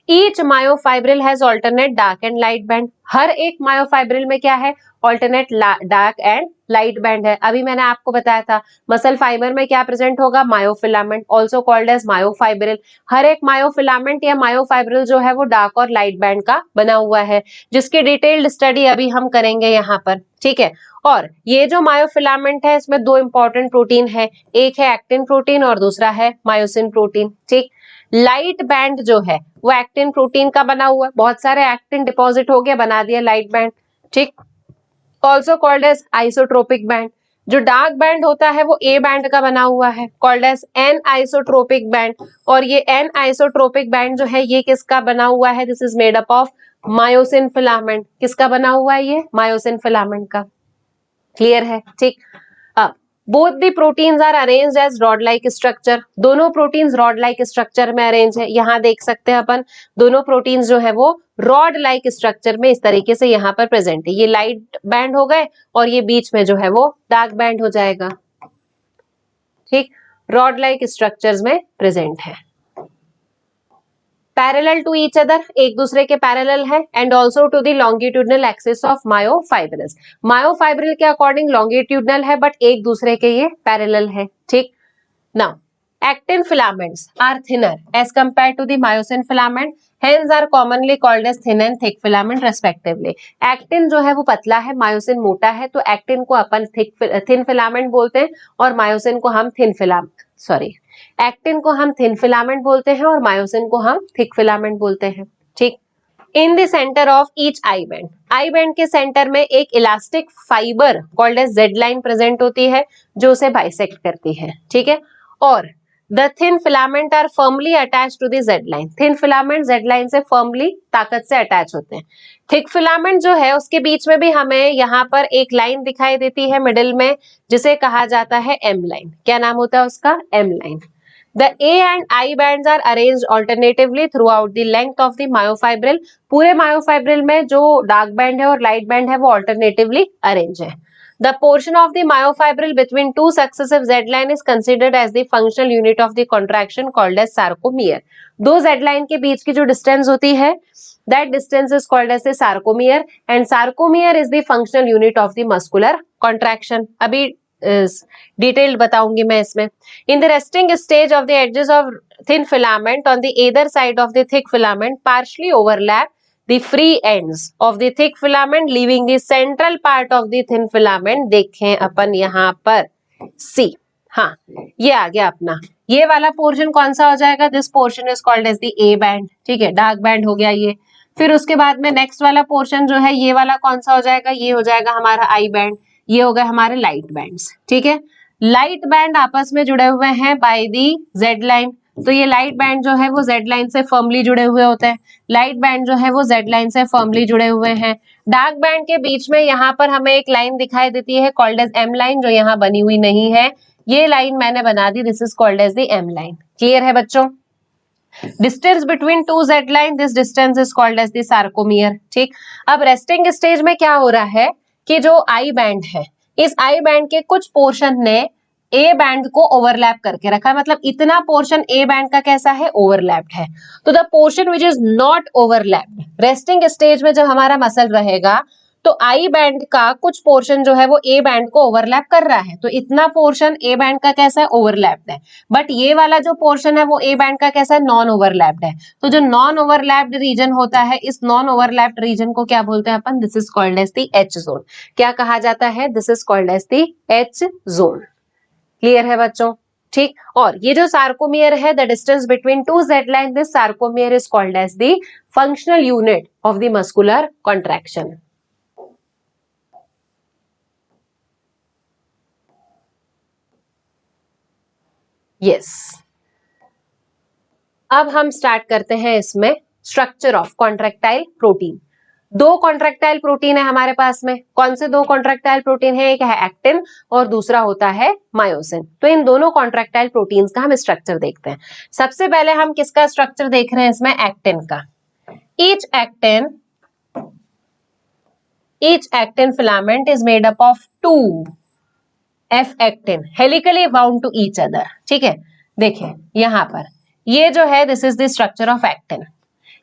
Each myofibril has alternate dark and light band. हर एक मायोफाइब्रिल में क्या है? Alternate dark and light band है। अभी मैंने आपको बताया था मसल फाइबर में क्या प्रेजेंट होगा? Myofilament, also called as myofibril. हर एक मायोफिलामेंट या मायोफाइब्रिल जो है वो डार्क और लाइट बैंड का बना हुआ है, जिसकी डिटेल्ड स्टडी अभी हम करेंगे यहाँ पर। ठीक है। और ये जो मायोफिलामेंट है इसमें दो इंपॉर्टेंट प्रोटीन है, एक है एक्टिन प्रोटीन और दूसरा है मायोसिन प्रोटीन। ठीक। लाइट बैंड जो है वो एक्टिन प्रोटीन का बना हुआ है, बहुत सारे एक्टिन डिपॉजिट हो गया, बना दिया लाइट बैंड। ठीक। Also called as isotropic band. जो डार्क बैंड होता है वो ए बैंड का बना हुआ है, called as anisotropic band. और ये एन आइसोट्रोपिक बैंड जो है ये किसका बना हुआ है? This is made up of myosin filament. किसका बना हुआ है ये? मायोसिन फिलामेंट का। क्लियर है? ठीक। अब both the proteins are arranged as rod like structure. दोनों प्रोटीन्स रॉड लाइक स्ट्रक्चर में अरेंज है। यहाँ देख सकते हैं अपन दोनों प्रोटीन्स जो है वो रॉड लाइक स्ट्रक्चर में इस तरीके से यहाँ पर प्रेजेंट है। ये लाइट बैंड हो गए और ये बीच में जो है वो डार्क बैंड हो जाएगा। ठीक। रॉड लाइक स्ट्रक्चर्स में प्रेजेंट है। पैरेलल टू ईच अदर, एक दूसरे के पैरेलल है, and also to the longitudinal axis of myofibrils. Myofibril के अकॉर्डिंग लॉन्गिट्यूडनल है बट एक दूसरे के ये पैरेलल है। ठीक। Now actin filaments are thinner as compared to the myosin filament, hence are commonly called as thin and thick filament respectively। Actin जो है वो पतला है, मायोसिन मोटा है, तो एक्टिन को अपन थिन फिलामेंट बोलते हैं और मायोसिन को हम एक्टिन को हम थिन फिलामेंट बोलते हैं और मायोसिन को हम थिक फिलामेंट बोलते हैं। ठीक। In the centre of each I band के सेंटर में एक elastic fibre called as Z line present होती है जो उसे बाइसेक्ट करती है। ठीक है। और the thin filament are firmly attached to the Z line। thin filament Z line से firmly ताकत से अटैच होते हैं। thick filament जो है उसके बीच में भी हमें यहाँ पर एक लाइन दिखाई देती है मिडिल में, जिसे कहा जाता है M लाइन। क्या नाम होता है उसका? M line. The A and I bands are arranged alternatively throughout the length of the myofibril। पूरे myofibril में जो डार्क बैंड है और लाइट बैंड है वो ऑल्टरनेटिवली अरेंज है। The portion of the myofibril between two successive Z line is considered as the functional unit of the contraction called as sarcomere। दो Z line के बीच की जो distance होती है that distance is called as the sarcomere and sarcomere is the functional unit of the muscular contraction। अभी detailed बताऊंगी मैं इसमें। In the resting stage of the edges of thin filament on the either side of the thick filament partially overlap the free ends of the thick filament leaving the central part of the thin filament। देखें अपन यहाँ पर C। हाँ, ये आ गया अपना, ये वाला portion कौन सा हो जाएगा? This portion is called as the A band. ठीक है, डार्क बैंड हो गया ये। फिर उसके बाद में नेक्स्ट वाला पोर्शन जो है ये वाला कौन सा हो जाएगा? ये हो जाएगा हमारा आई बैंड। ये हो गए हमारे लाइट बैंड्स। ठीक है, लाइट बैंड आपस में जुड़े हुए हैं बाय दी जेड लाइन। तो ये लाइट बैंड जो है वो जेड लाइन से फर्मली जुड़े हुए होते हैं। लाइट बैंड जो है वो जेड लाइन से फर्मली जुड़े हुए हैं। डार्क बैंड के बीच में यहाँ पर हमें एक लाइन दिखाई देती है कॉल्ड एज एम लाइन, जो यहाँ बनी हुई नहीं है। ये लाइन मैंने बना दी, this is called as the M line. Clear है बच्चों? Distance between two Z line, this distance is called as the sarcomere. ठीक, अब रेस्टिंग स्टेज में क्या हो रहा है कि जो आई बैंड है, इस आई बैंड के कुछ पोर्शन ने ए बैंड को ओवरलैप करके रखा है, मतलब इतना पोर्शन ए बैंड का कैसा है, ओवरलैप्ड है। तो the portion which is not overlapped, resting stage में जब हमारा मसल रहेगा तो आई बैंड का कुछ पोर्शन जो है वो ए बैंड को ओवरलैप कर रहा है, तो इतना पोर्शन ए बैंड का कैसा है, ओवरलैप्ड है। बट ये वाला जो पोर्शन है वो ए बैंड का कैसा है, नॉन ओवरलैप्ड है। तो जो नॉन ओवरलैप्ड रीजन होता है, इस नॉन ओवरलैप्ड रीजन को क्या बोलते हैं अपन, this is called as the H zone. क्या कहा जाता है, this is called as the H zone. Clear है बच्चों? ठीक, और ये जो सार्कोमियर है, the distance between two Z line, this sarcomere is called as the functional unit of the muscular contraction. Yes, अब हम स्टार्ट करते हैं इसमें स्ट्रक्चर ऑफ कॉन्ट्रैक्टाइल प्रोटीन। दो कॉन्ट्रैक्टाइल प्रोटीन है हमारे पास में। कौन से दो कॉन्ट्रैक्टाइल प्रोटीन है, एक है एक्टिन और दूसरा होता है मायोसिन। तो इन दोनों कॉन्ट्रैक्टाइल प्रोटीन्स का हम स्ट्रक्चर देखते हैं। सबसे पहले हम किसका स्ट्रक्चर देख रहे हैं इसमें, एक्टिन का। Each actin filament is made up of two F actin helically bound to each other. ठीक है, देखिए यहां पर ये जो है, this is the structure of actin.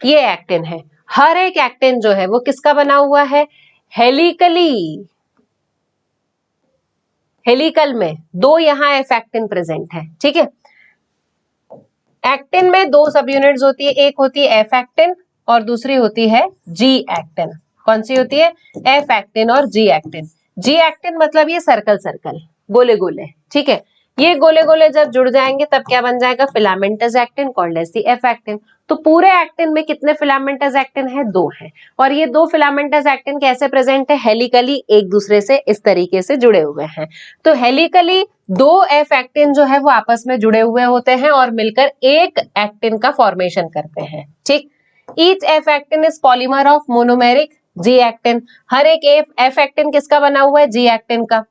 ये एक्टिन है, हर एक एक्टिन जो है वो किसका बना हुआ है, हेलिकली, हेलिकल में दो यहाँ एफ एक्टिन प्रेजेंट है। ठीक है, एक्टिन में दो सब यूनिट्स होती है, एक होती है एफ एक्टिन और दूसरी होती है जी एक्टिन। कौन सी होती है, एफ एक्टिन और जी एक्टिन। जी एक्टिन मतलब ये सर्कल सर्कल, गोले गोले। ठीक है, ये गोले गोले जब जुड़ जाएंगे तब क्या बन जाएगा, filamentous actin called as the F actin. तो पूरे एक्टिन में कितने फिलामेंटस एक्टिन है, दो है। और ये दो फिलामेंटस एक्टिन कैसे प्रेजेंट है, हेलिकली एक दूसरे से इस तरीके से जुड़े हुए हैं। तो हेलिकली दो एफ एक्टिन जो है वो आपस में जुड़े हुए होते हैं और मिलकर एक एक्टिन का फॉर्मेशन करते हैं। ठीक, each F actin is polymer of monomeric G actin. हर एक एफ एक्टिन किसका बना हुआ है, जी एक्टिन का।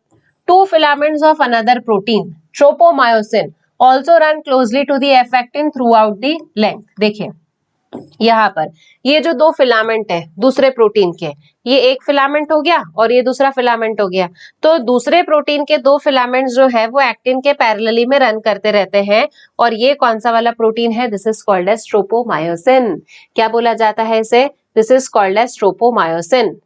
Two filaments of another protein tropomyosin also run closely to the F actin throughout the length. देखिए यहाँ पर ये जो दो फिलामेंट है दूसरे प्रोटीन के, ये एक फिलामेंट हो गया और ये दूसरा फिलामेंट हो गया। तो दूसरे प्रोटीन के दो फिलामेंट्स जो है वो एक्टिन के पैरेलली में रन करते रहते हैं। और ये कौन सा वाला प्रोटीन है, this is called as tropomyosin. क्या बोला जाता है इसे, this is called as tropomyosin.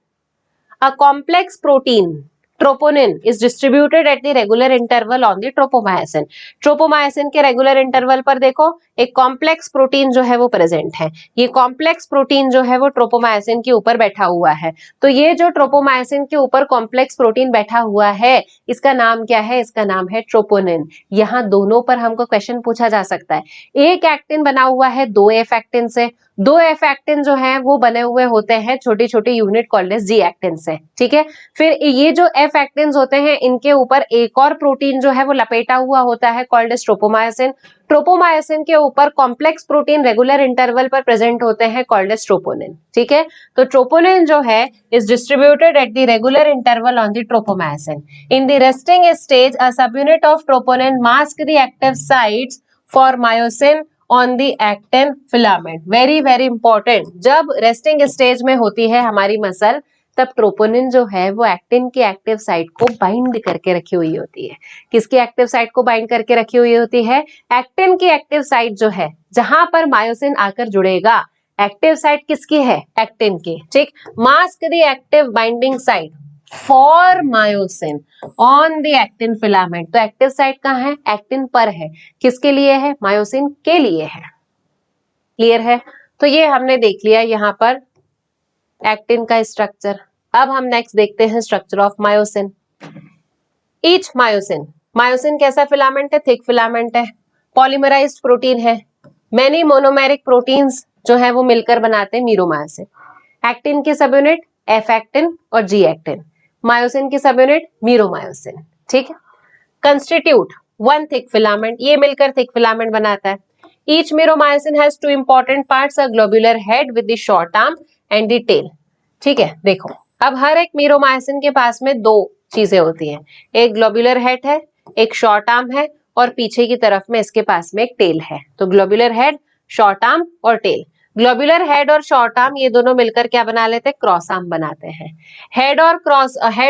A complex protein troponin is distributed at the regular interval on the tropomyosin। Tropomyosin के रेगुलर इंटरवल पर देखो एक कॉम्प्लेक्स प्रोटीन जो है वो प्रेजेंट है। ये कॉम्प्लेक्स प्रोटीन जो है वो ट्रोपोमायोसिन के ऊपर बैठा हुआ है। तो ये जो ट्रोपोमायोसिन के ऊपर कॉम्प्लेक्स प्रोटीन बैठा हुआ है, इसका नाम क्या है, इसका नाम है ट्रोपोनिन। यहाँ दोनों पर हमको क्वेश्चन पूछा जा सकता है। एक एक्टिन बना हुआ है दो एफ एक्टिन से, दो एफ एक्टिन जो है वो बने हुए होते हैं छोटी छोटी unit called as G actin से। ठीक है, फिर ये जो एफ एक्टिन्स होते हैं इनके ऊपर एक और प्रोटीन जो है वो लपेटा हुआ होता है कॉल्ड एज ट्रोपोमायोसिन। ट्रोपोमायोसिन के ऊपर कॉम्प्लेक्स प्रोटीन रेगुलर इंटरवल पर प्रेजेंट होते हैं कॉल्ड एज ट्रोपोनिन। ठीक है, तो ट्रोपोनिन जो है is distributed at the regular interval on the tropomyosin. In the resting stage a subunit of troponin mask the active sites for myosin on the actin filament. Very very important, जब resting stage में होती है हमारी muscle तब troponin जो है वो actin की एक्टिव साइट को बाइंड करके रखी हुई होती है। किसकी एक्टिव साइट को बाइंड करके रखी हुई होती है, एक्टिन की एक्टिव साइट जो है जहां पर मायोसिन आकर जुड़ेगा। एक्टिव साइट किसकी है, एक्टिन की। ठीक, mask the active binding site for myosin on the actin filament. तो एक्टिव साइट कहाँ है, एक्टिन पर है। किसके लिए है, मायोसिन के लिए है। क्लियर है, तो ये हमने देख लिया यहाँ पर एक्टिन का स्ट्रक्चर। अब हम नेक्स्ट देखते हैं structure of myosin. Each myosin, myosin कैसा फिलामेंट है, थिक फिलामेंट है, पॉलीमराइज्ड प्रोटीन है। मेनी मोनोमेरिक प्रोटीन्स जो है वो मिलकर बनाते हैं मीरोमायोसिन। एक्टिन की सब यूनिट एफ एक्टिन और जी एक्टिन, मायोसिन की सब यूनिट मीरोमायोसिन। ठीक है, कंस्टिट्यूट वन थिक फिलामेंट, ये मिलकर थिक फिलामेंट बनाता है। Each meromyosin has two important parts, a globular head with the short arm and the tail. ठीक है, देखो अब हर एक मीरोमायोसिन के पास में दो चीजें होती हैं, एक ग्लोबुलर हेड है, एक शॉर्ट आर्म है और पीछे की तरफ में इसके पास में एक टेल है। तो ग्लोबुलर हेड, शॉर्ट आर्म और टेल। ग्लोबुलर हेड और शॉर्ट आर्म ये दोनों मिलकर क्या बना लेते हैं, क्रॉस आर्म बनाते हैं। हेड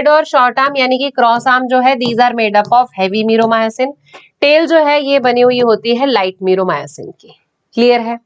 और शॉर्ट आर्म यानी कि क्रॉस आर्म जो है these are made up of heavy meromyosin. Tail जो है ये बनी हुई होती है लाइट मीरोमायोसिन की। क्लियर है।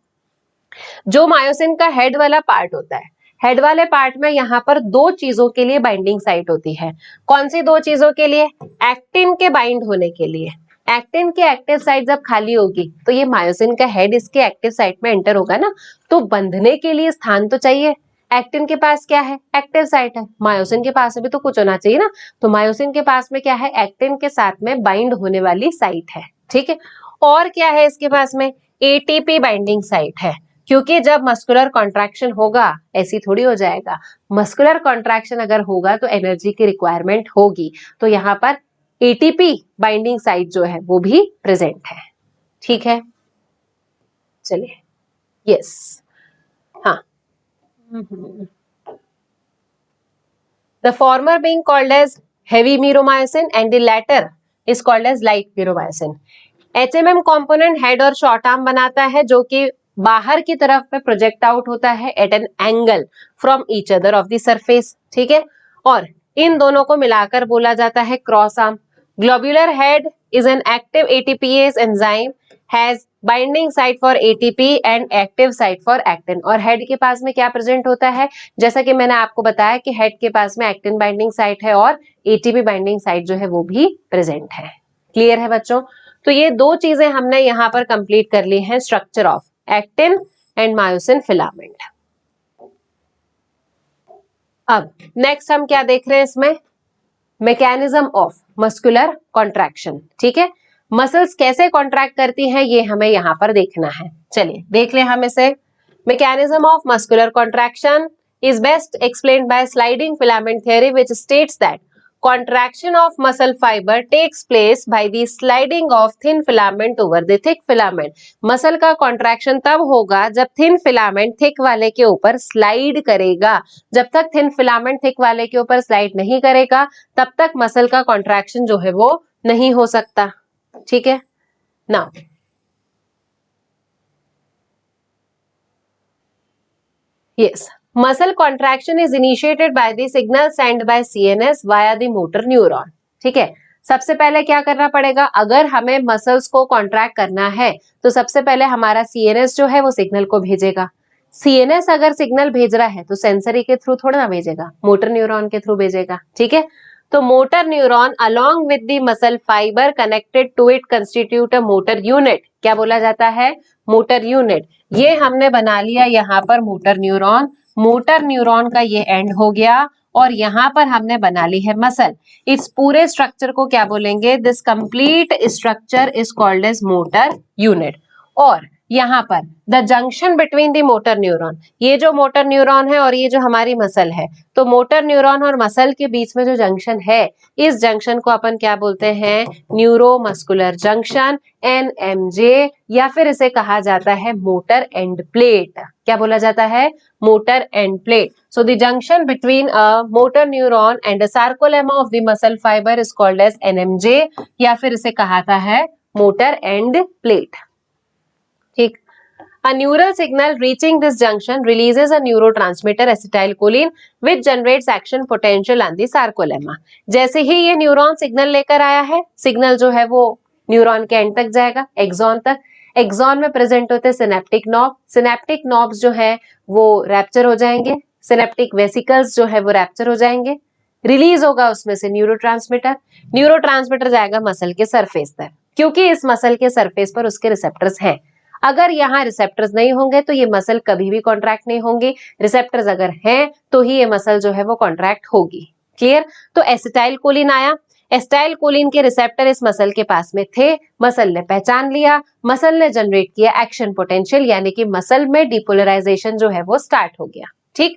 जो मायोसिन का हेड वाला पार्ट होता है, हेड वाले पार्ट में यहाँ पर दो चीजों के लिए बाइंडिंग साइट होती है। कौन सी दो चीजों के लिए, एक्टिन के बाइंड होने के लिए। एक्टिन की एक्टिव साइट जब खाली होगी तो ये मायोसिन का हेड इसके एक्टिव साइट में एंटर होगा ना, तो बंधने के लिए स्थान तो चाहिए। एक्टिन के पास क्या है, एक्टिव साइट है, मायोसिन के पास भी तो कुछ होना चाहिए ना, तो मायोसिन के पास में क्या है, एक्टिन के साथ में बाइंड होने वाली साइट है। ठीक है, और क्या है इसके पास में, एटीपी बाइंडिंग साइट है, क्योंकि जब मस्कुलर कॉन्ट्रैक्शन होगा ऐसी थोड़ी हो जाएगा, मस्कुलर कॉन्ट्रैक्शन अगर होगा तो एनर्जी की रिक्वायरमेंट होगी, तो यहाँ पर एटीपी बाइंडिंग साइट जो है वो भी प्रेजेंट है। ठीक है, चलिए, यस, हाँ, the former being called as heavy meromyosin and the latter is called as light meromyosin. HMM component head और शॉर्ट आर्म बनाता है जो कि बाहर की तरफ में प्रोजेक्ट आउट होता है at an angle from each other of the surface. ठीक है, और इन दोनों को मिलाकर बोला जाता है cross arm. Globular head is an active ATPase enzyme, has binding site for ATP and active site for actin. और हेड के पास में क्या प्रेजेंट होता है, जैसा कि मैंने आपको बताया कि हेड के पास में एक्टिन बाइंडिंग साइट है और एटीपी बाइंडिंग साइट जो है वो भी प्रेजेंट है। क्लियर है बच्चों, तो ये दो चीजें हमने यहाँ पर कंप्लीट कर ली हैं, structure of actin and myosin filament. अब नेक्स्ट हम क्या देख रहे हैं इसमें, मैकेनिज्म ऑफ मस्कुलर कॉन्ट्रैक्शन। ठीक है, मसल्स कैसे कॉन्ट्रैक्ट करती हैं ये हमें यहाँ पर देखना है। चलिए देख ले हम इसे। Mechanism of muscular contraction is best explained by sliding filament theory, which states that contraction of muscle fiber takes place by the sliding of thin filament over the thick filament. Muscle का contraction तब होगा जब thin filament thick वाले के ऊपर slide करेगा। जब तक थिन फिलामेंट थिक वाले के ऊपर स्लाइड नहीं करेगा तब तक मसल का कॉन्ट्रैक्शन जो है वो नहीं हो सकता। ठीक है, now yes, muscle contraction is initiated by the signal sent by CNS via the motor neuron. ठीक है, सबसे पहले क्या करना पड़ेगा, अगर हमें मसल्स को कॉन्ट्रैक्ट करना है तो सबसे पहले हमारा सीएनएस जो है वो सिग्नल को भेजेगा। सीएनएस अगर सिग्नल भेज रहा है तो सेंसरी के थ्रू थोड़ा ना भेजेगा, मोटर न्यूरॉन के थ्रू भेजेगा। ठीक है, तो motor neuron along with the muscle fibre connected to it constitute a motor unit. क्या बोला जाता है, मोटर यूनिट। ये हमने बना लिया यहाँ पर मोटर न्यूरॉन, मोटर न्यूरॉन का ये एंड हो गया और यहाँ पर हमने बना ली है मसल। इस पूरे स्ट्रक्चर को क्या बोलेंगे, this complete structure is called as motor unit. और यहाँ पर the junction between the motor neuron, ये जो मोटर न्यूरॉन है और ये जो हमारी मसल है, तो मोटर न्यूरॉन और मसल के बीच में जो जंक्शन है, इस जंक्शन को अपन क्या बोलते हैं, न्यूरोमस्कुलर जंक्शन, एनएमजे, या फिर इसे कहा जाता है मोटर एंड प्लेट। क्या बोला जाता है, motor end plate. So the junction between a motor neuron and a sarcolemma of the muscle fibre is called as NMJ, या फिर इसे कहा था है मोटर एंड प्लेट। ठीक, a neural signal reaching this junction releases a neurotransmitter acetylcholine which generates action potential on the sarcolemma. जैसे ही ये neuron signal लेकर आया है, सिग्नल जो है वो न्यूरॉन के एंड तक जाएगा, एक्सॉन तक। एक्सॉन में प्रेजेंट होते हैं सिनेप्टिक नॉब, सिनेप्टिक नॉब्स जो है वो रैप्चर हो जाएंगे, सिनेप्टिक वेसिकल्स जो है वो रैप्चर हो जाएंगे, रिलीज होगा उसमें से न्यूरोट्रांसमीटर, न्यूरोट्रांसमीटर जाएगा मसल के सरफेस तक, क्योंकि इस मसल के सरफेस पर उसके रिसेप्टर्स हैं। अगर यहाँ रिसेप्टर्स नहीं होंगे तो ये मसल कभी भी कॉन्ट्रैक्ट नहीं होंगी, रिसेप्टर्स अगर हैं तो ही ये मसल जो है वो कॉन्ट्रैक्ट होगी। क्लियर, तो एसिटाइलकोलिन आया, एसिटाइलकोलिन के रिसेप्टर इस मसल के पास में थे, मसल ने पहचान लिया, मसल ने जनरेट किया एक्शन पोटेंशियल, यानी कि मसल में डिपोलराइजेशन जो है वो स्टार्ट हो गया। ठीक,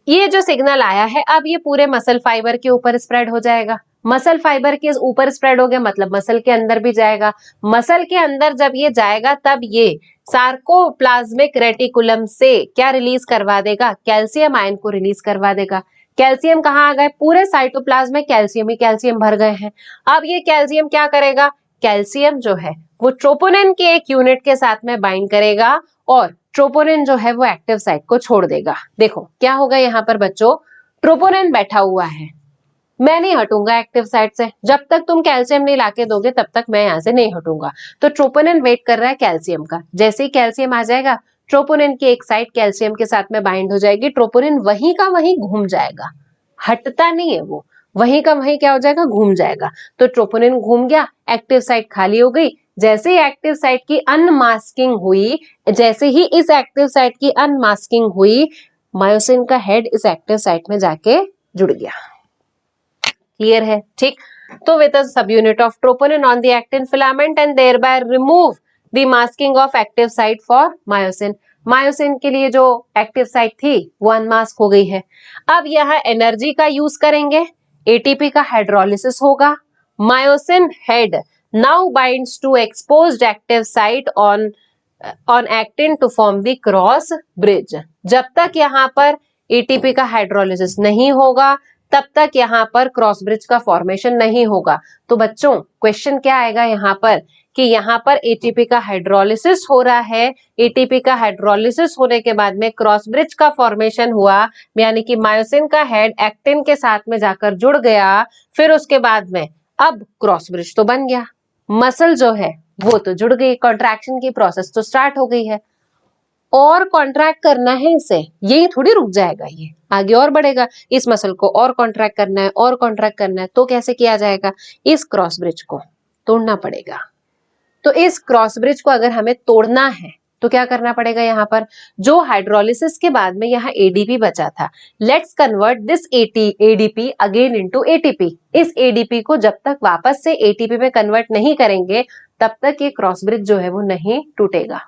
ये जो सिग्नल आया है अब ये पूरे मसल फाइबर के ऊपर स्प्रेड हो जाएगा। मसल फाइबर के ऊपर स्प्रेड हो गया मतलब मसल के अंदर भी जाएगा। मसल के अंदर जब ये जाएगा तब ये सार्कोप्लाज्मिक रेटिकुलम से क्या रिलीज करवा देगा, कैल्शियम आयन को रिलीज करवा देगा। कैल्शियम कहाँ आ गए, पूरे साइटोप्लाज्म में कैल्शियम ही कैल्शियम भर गए हैं। अब ये कैल्शियम क्या करेगा, कैल्शियम जो है वो ट्रोपोनिन के एक यूनिट के साथ में बाइंड करेगा और ट्रोपोनिन जो है वो एक्टिव साइट को छोड़ देगा। देखो क्या होगा यहाँ पर बच्चों, ट्रोपोनिन बैठा हुआ है, मैं नहीं हटूंगा एक्टिव साइट से, जब तक तुम कैल्शियम नहीं लाके दोगे तब तक मैं यहाँ से नहीं हटूंगा। तो ट्रोपोनिन वेट कर रहा है कैल्शियम का, जैसे ही कैल्शियम आ जाएगा ट्रोपोनिन की एक साइड कैल्शियम के साथ में बाइंड हो जाएगी, ट्रोपोनिन वहीं का वहीं घूम जाएगा, हटता नहीं है वो, वहीं का वहीं क्या हो जाएगा, घूम जाएगा। तो ट्रोपोनिन घूम गया, एक्टिव साइट खाली हो गई। जैसे ही एक्टिव साइट की अनमास्किंग हुई, जैसे ही इस एक्टिव साइट की अनमास्किंग हुई, मायोसिन का हेड इस एक्टिव साइट में जाके जुड़ गया। क्लियर है? ठीक, तो विद अ सब unit of troponin on the actin filament and thereby remove the masking of active site for myosin. Myosin के लिए जो एक्टिव साइट थी वो अनमास्क हो गई है। अब यहाँ एनर्जी का यूज करेंगे, एटीपी का हाइड्रोलिसिस होगा। Myosin head now binds to exposed active site on actin to form the cross bridge. जब तक यहाँ पर एटीपी का हाइड्रोलिसिस नहीं होगा तब तक यहाँ पर क्रॉस ब्रिज का फॉर्मेशन नहीं होगा। तो बच्चों क्वेश्चन क्या आएगा यहाँ पर कि यहाँ पर एटीपी का हाइड्रोलिसिस हो रहा है, एटीपी का हाइड्रोलिसिस होने के बाद में क्रॉस ब्रिज का फॉर्मेशन हुआ, यानी कि मायोसिन का हेड एक्टिन के साथ में जाकर जुड़ गया, फिर उसके बाद में अब क्रॉस ब्रिज तो बन गया, मसल जो है वो तो जुड़ गई, कॉन्ट्रैक्शन की प्रोसेस तो स्टार्ट हो गई है। और कॉन्ट्रैक्ट करना है इसे, यही थोड़ी रुक जाएगा, ये आगे और बढ़ेगा, इस मसल को और कॉन्ट्रैक्ट करना है और कॉन्ट्रैक्ट करना है। तो कैसे किया जाएगा, इस क्रॉस ब्रिज को तोड़ना पड़ेगा। तो इस क्रॉस ब्रिज को अगर हमें तोड़ना है तो क्या करना पड़ेगा, यहाँ पर जो हाइड्रोलिसिस के बाद में यहाँ एडीपी बचा था, let's convert this ADP again into ATP. इस एडीपी को जब तक वापस से एटीपी में कन्वर्ट नहीं करेंगे तब तक ये क्रॉस ब्रिज जो है वो नहीं टूटेगा।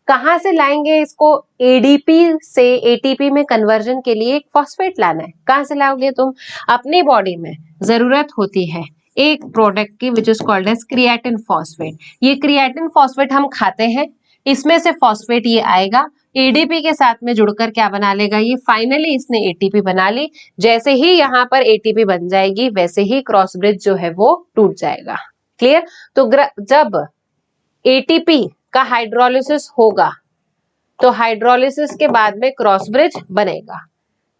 कहां से लाएंगे इसको, एडीपी से एटीपी में कन्वर्जन के लिए एक फॉस्फेट लाना है। कहां से लाओगे तुम, अपनी बॉडी में जरूरत होती है एक प्रोडक्ट की which is called as creatine phosphate. ये क्रिएटिन फॉस्फेट हम खाते हैं, इसमें से फॉस्फेट ये आएगा, एडीपी के साथ में जुड़कर क्या बना लेगा, ये फाइनली इसने एटीपी बना ली। जैसे ही यहाँ पर एटीपी बन जाएगी वैसे ही क्रॉस ब्रिज जो है वो टूट जाएगा। क्लियर? तो जब एटीपी का हाइड्रोलिसिस होगा तो हाइड्रोलिसिस के बाद में क्रॉस ब्रिज बनेगा।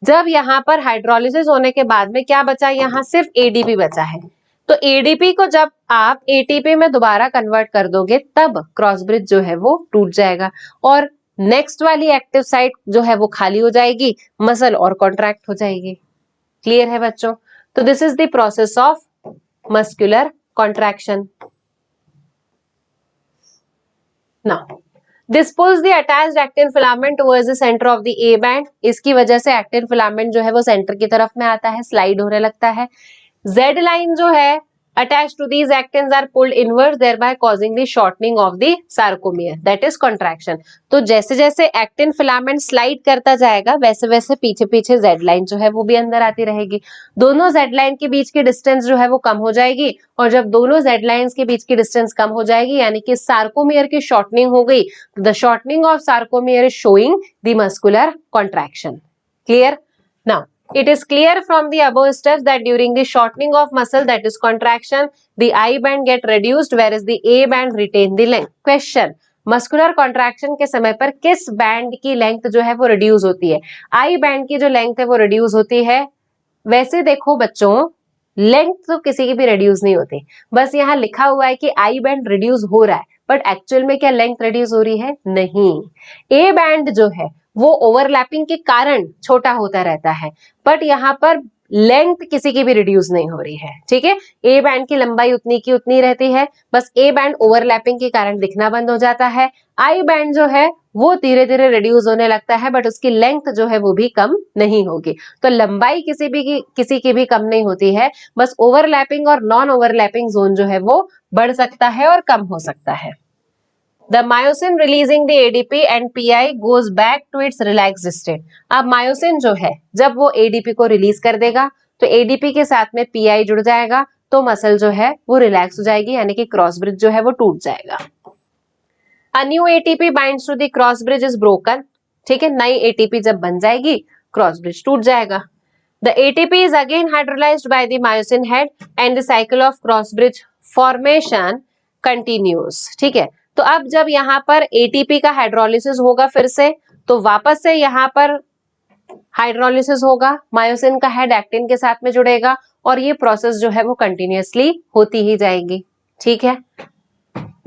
जब यहाँ पर हाइड्रोलिसिस होने के बाद में क्या बचा, यहाँ सिर्फ एडीपी बचा है। तो एडीपी को जब आप एटीपी में दोबारा कन्वर्ट कर दोगे तब क्रॉस ब्रिज जो है वो टूट जाएगा और नेक्स्ट वाली एक्टिव साइट जो है वो खाली हो जाएगी, मसल और कॉन्ट्रैक्ट हो जाएगी। क्लियर है बच्चों? तो this is the process of muscular contraction. Now, this pulls the attached actin filament towards the center of the A band. इसकी वजह से एक्टिन फिलामेंट जो है वो सेंटर की तरफ में आता है, स्लाइड होने लगता है। Z लाइन जो है attached to these actins are pulled inwards thereby causing the shortening of the sarcomere, that is contraction. तो जैसे जैसे एक्टिन फिलामेंट स्लाइड करता जाएगा वैसे वैसे पीछे पीछे Z लाइन जो है वो भी अंदर आती रहेगी। दोनों Z लाइन के बीच की डिस्टेंस जो है वो कम हो जाएगी और जब दोनों Z लाइंस के बीच की डिस्टेंस कम हो जाएगी यानी कि सार्कोमियर की शॉर्टनिंग हो गई, the shortening of sarcomere is showing the muscular contraction. Clear? Now it is clear from the above steps that during the shortening of muscle, that is contraction, the I band get reduced whereas the A band retain the length. Question: muscular contraction के समय पर किस band की length जो है वो reduce होती है? आई बैंड की जो लेंथ है वो रिड्यूस होती है। वैसे देखो बच्चों, लेंथ तो किसी की भी रिड्यूस नहीं होती, बस यहाँ लिखा हुआ है कि आई बैंड रिड्यूस हो रहा है, बट एक्चुअल में क्या लेंथ रिड्यूस हो रही है? नहीं। ए बैंड जो है वो ओवरलैपिंग के कारण छोटा होता रहता है, बट यहाँ पर लेंथ किसी की भी रिड्यूस नहीं हो रही है। ठीक है, ए बैंड की लंबाई उतनी की उतनी रहती है, बस ए बैंड ओवरलैपिंग के कारण दिखना बंद हो जाता है। आई बैंड जो है वो धीरे धीरे रिड्यूस होने लगता है, बट उसकी लेंथ जो है वो भी कम नहीं होगी। तो लंबाई किसी की भी कम नहीं होती है, बस ओवरलैपिंग और नॉन ओवरलैपिंग जोन जो है वो बढ़ सकता है और कम हो सकता है। The myosin releasing the ADP and PI goes back to its relaxed state. अब मायोसिन जो है जब वो ADP को रिलीज कर देगा तो ADP के साथ में PI जुड़ जाएगा तो मसल जो है वो रिलैक्स हो जाएगी, यानी कि क्रॉस ब्रिज जो है वो टूट जाएगा। A new ATP binds to the cross bridge is broken. ठीक है, नई ATP जब बन जाएगी क्रॉस ब्रिज टूट जाएगा। The ATP is again hydrolyzed by the myosin head and the cycle of cross bridge formation continuous, ठीक है। तो अब जब यहाँ पर एटीपी का हाइड्रोलिसिस होगा फिर से, तो वापस से यहाँ पर हाइड्रोलिसिस होगा, मायोसिन का हेड एक्टिन के साथ में जुड़ेगा और ये प्रोसेस जो है वो कंटिन्यूअसली होती ही जाएगी, ठीक है।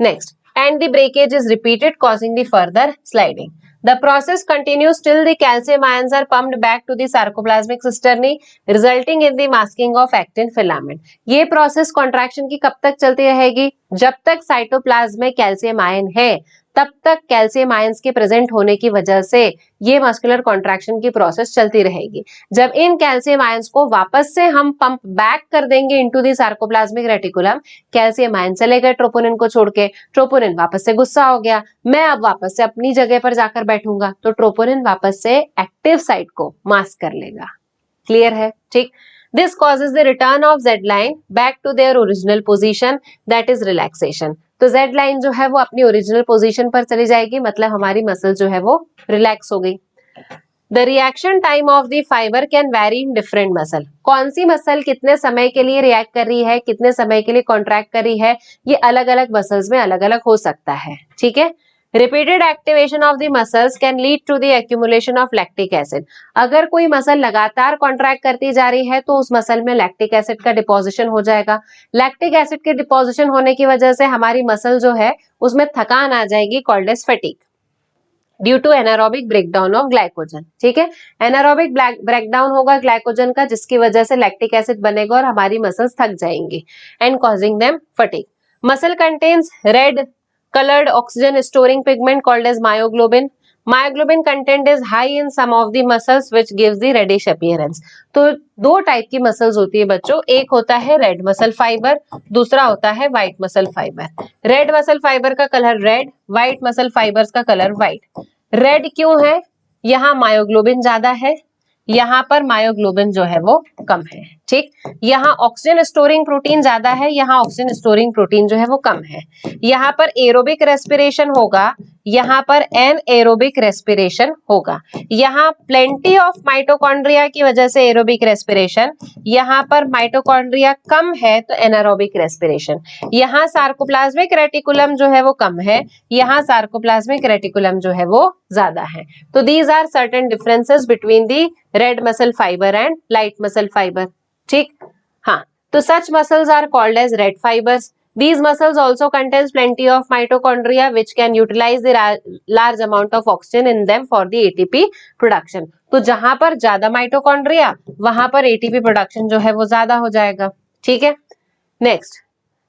Next, and the breakage is repeated causing the further sliding. The process continues till the calcium ions are pumped back to the sarcoplasmic cisternae, resulting in the masking of actin filament. ये process contraction की कब तक चलती रहेगी? जब तक cytoplasm में calcium ion है तब तक कैल्शियम आयंस के प्रेजेंट होने की वजह से ये मस्कुलर कॉन्ट्रैक्शन की प्रोसेस चलती रहेगी। जब इन कैल्शियम आयंस को वापस से हम पंप बैक कर देंगे into the sarcoplasmic reticulum, calcium ion चले गए ट्रोपोनिन को छोड़ के, ट्रोपोनिन वापस से गुस्सा हो गया, मैं अब वापस से अपनी जगह पर जाकर बैठूंगा, तो ट्रोपोनिन वापस से एक्टिव साइट को मास्क कर लेगा। क्लियर है? ठीक। This causes the return of Z line back to their original position, that is relaxation. तो Z line जो है वो अपनी ओरिजिनल पोजीशन पर चली जाएगी, मतलब हमारी मसल जो है वो रिलैक्स हो गई। The reaction time of the fiber can vary in different muscle. कौन सी मसल कितने समय के लिए रिएक्ट कर रही है, कितने समय के लिए कॉन्ट्रैक्ट कर रही है, ये अलग अलग मसल्स में अलग अलग हो सकता है, ठीक है। Repeated activation of the muscles can lead to the accumulation of lactic acid. अगर कोई मसल लगातार कॉन्ट्रैक्ट करती जा रही है तो उस मसल में लैक्टिक एसिड का डिपोजिशन हो जाएगा। लैक्टिक एसिड के डिपोजिशन होने की वजह से हमारी मसल जो है उसमें थकान आ जाएगी, called as fatigue, due to anaerobic breakdown of glycogen, ठीक है। एनारोबिक ब्रेकडाउन होगा ग्लाइकोजन का, जिसकी वजह से लैक्टिक एसिड बनेगा और हमारी मसल्स थक जाएंगी and causing them fatigue. Muscle contains red colored oxygen storing pigment called as myoglobin. Myoglobin content is high in some of the muscles which gives the reddish appearance. तो दो type की muscles होती है बच्चों, एक होता है रेड मसल फाइबर, दूसरा होता है white muscle fibre. Red muscle fibre का colour red, white muscle fibres का कलर व्हाइट। रेड क्यों है? यहाँ मायोग्लोबिन ज्यादा है, यहाँ पर मायोग्लोबिन जो है वो कम है, ठीक। यहाँ ऑक्सीजन स्टोरिंग प्रोटीन ज्यादा है, यहाँ ऑक्सीजन स्टोरिंग प्रोटीन जो है वो कम है। यहाँ पर एरोबिक रेस्पिरेशन होगा, यहाँ पर एनएरोबिक रेस्पिरेशन होगा। यहाँ प्लेंटी ऑफ माइटोकॉन्ड्रिया की वजह से एरोबिक रेस्पिरेशन, यहाँ पर माइटोकॉन्ड्रिया कम है तो एनारोबिक रेस्पिरेशन। यहाँ सार्कोप्लाज्मिक रेटिकुलम जो है वो कम है, यहाँ सार्कोप्लाज्मिक रेटिकुलम जो है वो ज्यादा है। तो these are certain differences between the red muscle fibre and light muscle fibre, ठीक। हाँ, तो such muscles are called as red fibers. These muscles also contains plenty of mitochondria which can utilize the large amount of oxygen in them for the ATP production. तो जहां पर ज्यादा mitochondria वहां पर ATP production जो है वो ज्यादा हो जाएगा, ठीक है। Next,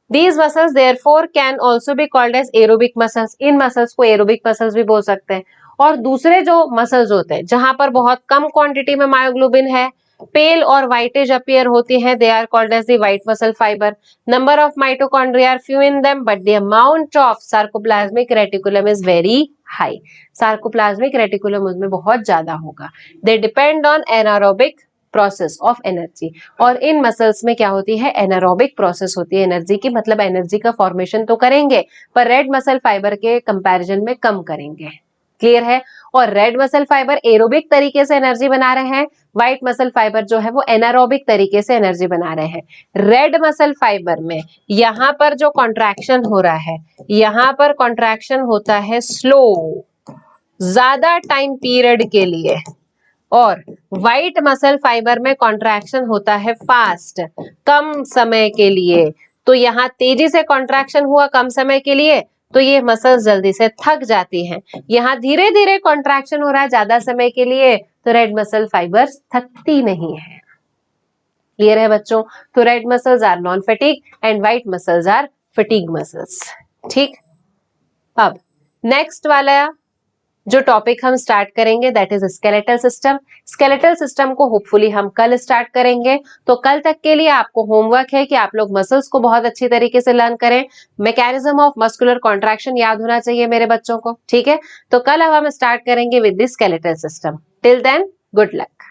These muscles therefore can also be called as aerobic muscles. In muscles को एरोबिक मसल्स भी बोल सकते हैं। और दूसरे जो मसल्स होते हैं जहां पर बहुत कम क्वांटिटी में मायोग्लोबिन है, पेल और व्हाइटिश अपीयर होती है, they are called as the white muscle fibre. Number of mitochondria are few in them but the amount of sarcoplasmic reticulum is very high. Sarcoplasmic reticulum उसमें बहुत ज्यादा होगा। They depend on anaerobic process of energy. और इन muscles में क्या होती है? एनारोबिक प्रोसेस होती है एनर्जी की, मतलब एनर्जी का फॉर्मेशन तो करेंगे पर रेड मसल फाइबर के कंपैरिजन में कम करेंगे। क्लियर है? और रेड मसल फाइबर एरोबिक तरीके से एनर्जी बना रहे हैं, व्हाइट मसल फाइबर जो है वो एनारोबिक तरीके से एनर्जी बना रहे हैं। रेड मसल फाइबर में यहां पर जो कॉन्ट्रैक्शन हो रहा है, यहां पर कॉन्ट्रैक्शन होता है स्लो, ज्यादा टाइम पीरियड के लिए, और व्हाइट मसल फाइबर में कॉन्ट्रैक्शन होता है फास्ट, कम समय के लिए। तो यहाँ तेजी से कॉन्ट्रैक्शन हुआ कम समय के लिए तो ये मसल्स जल्दी से थक जाती हैं। यहाँ धीरे धीरे कॉन्ट्रैक्शन हो रहा है ज्यादा समय के लिए तो रेड मसल फाइबर्स थकती नहीं है। क्लियर है बच्चों? तो red muscles are non fatigue and white muscles are fatigue muscles, ठीक। अब नेक्स्ट वाला जो टॉपिक हम स्टार्ट करेंगे that is skeletal system. Skeletal system को होपफुली हम कल स्टार्ट करेंगे। तो कल तक के लिए आपको होमवर्क है कि आप लोग मसल्स को बहुत अच्छी तरीके से लर्न करें। मैकेनिज्म ऑफ मस्कुलर कॉन्ट्रैक्शन याद होना चाहिए मेरे बच्चों को, ठीक है। तो कल अब हम स्टार्ट करेंगे with the skeletal system. Till then good luck.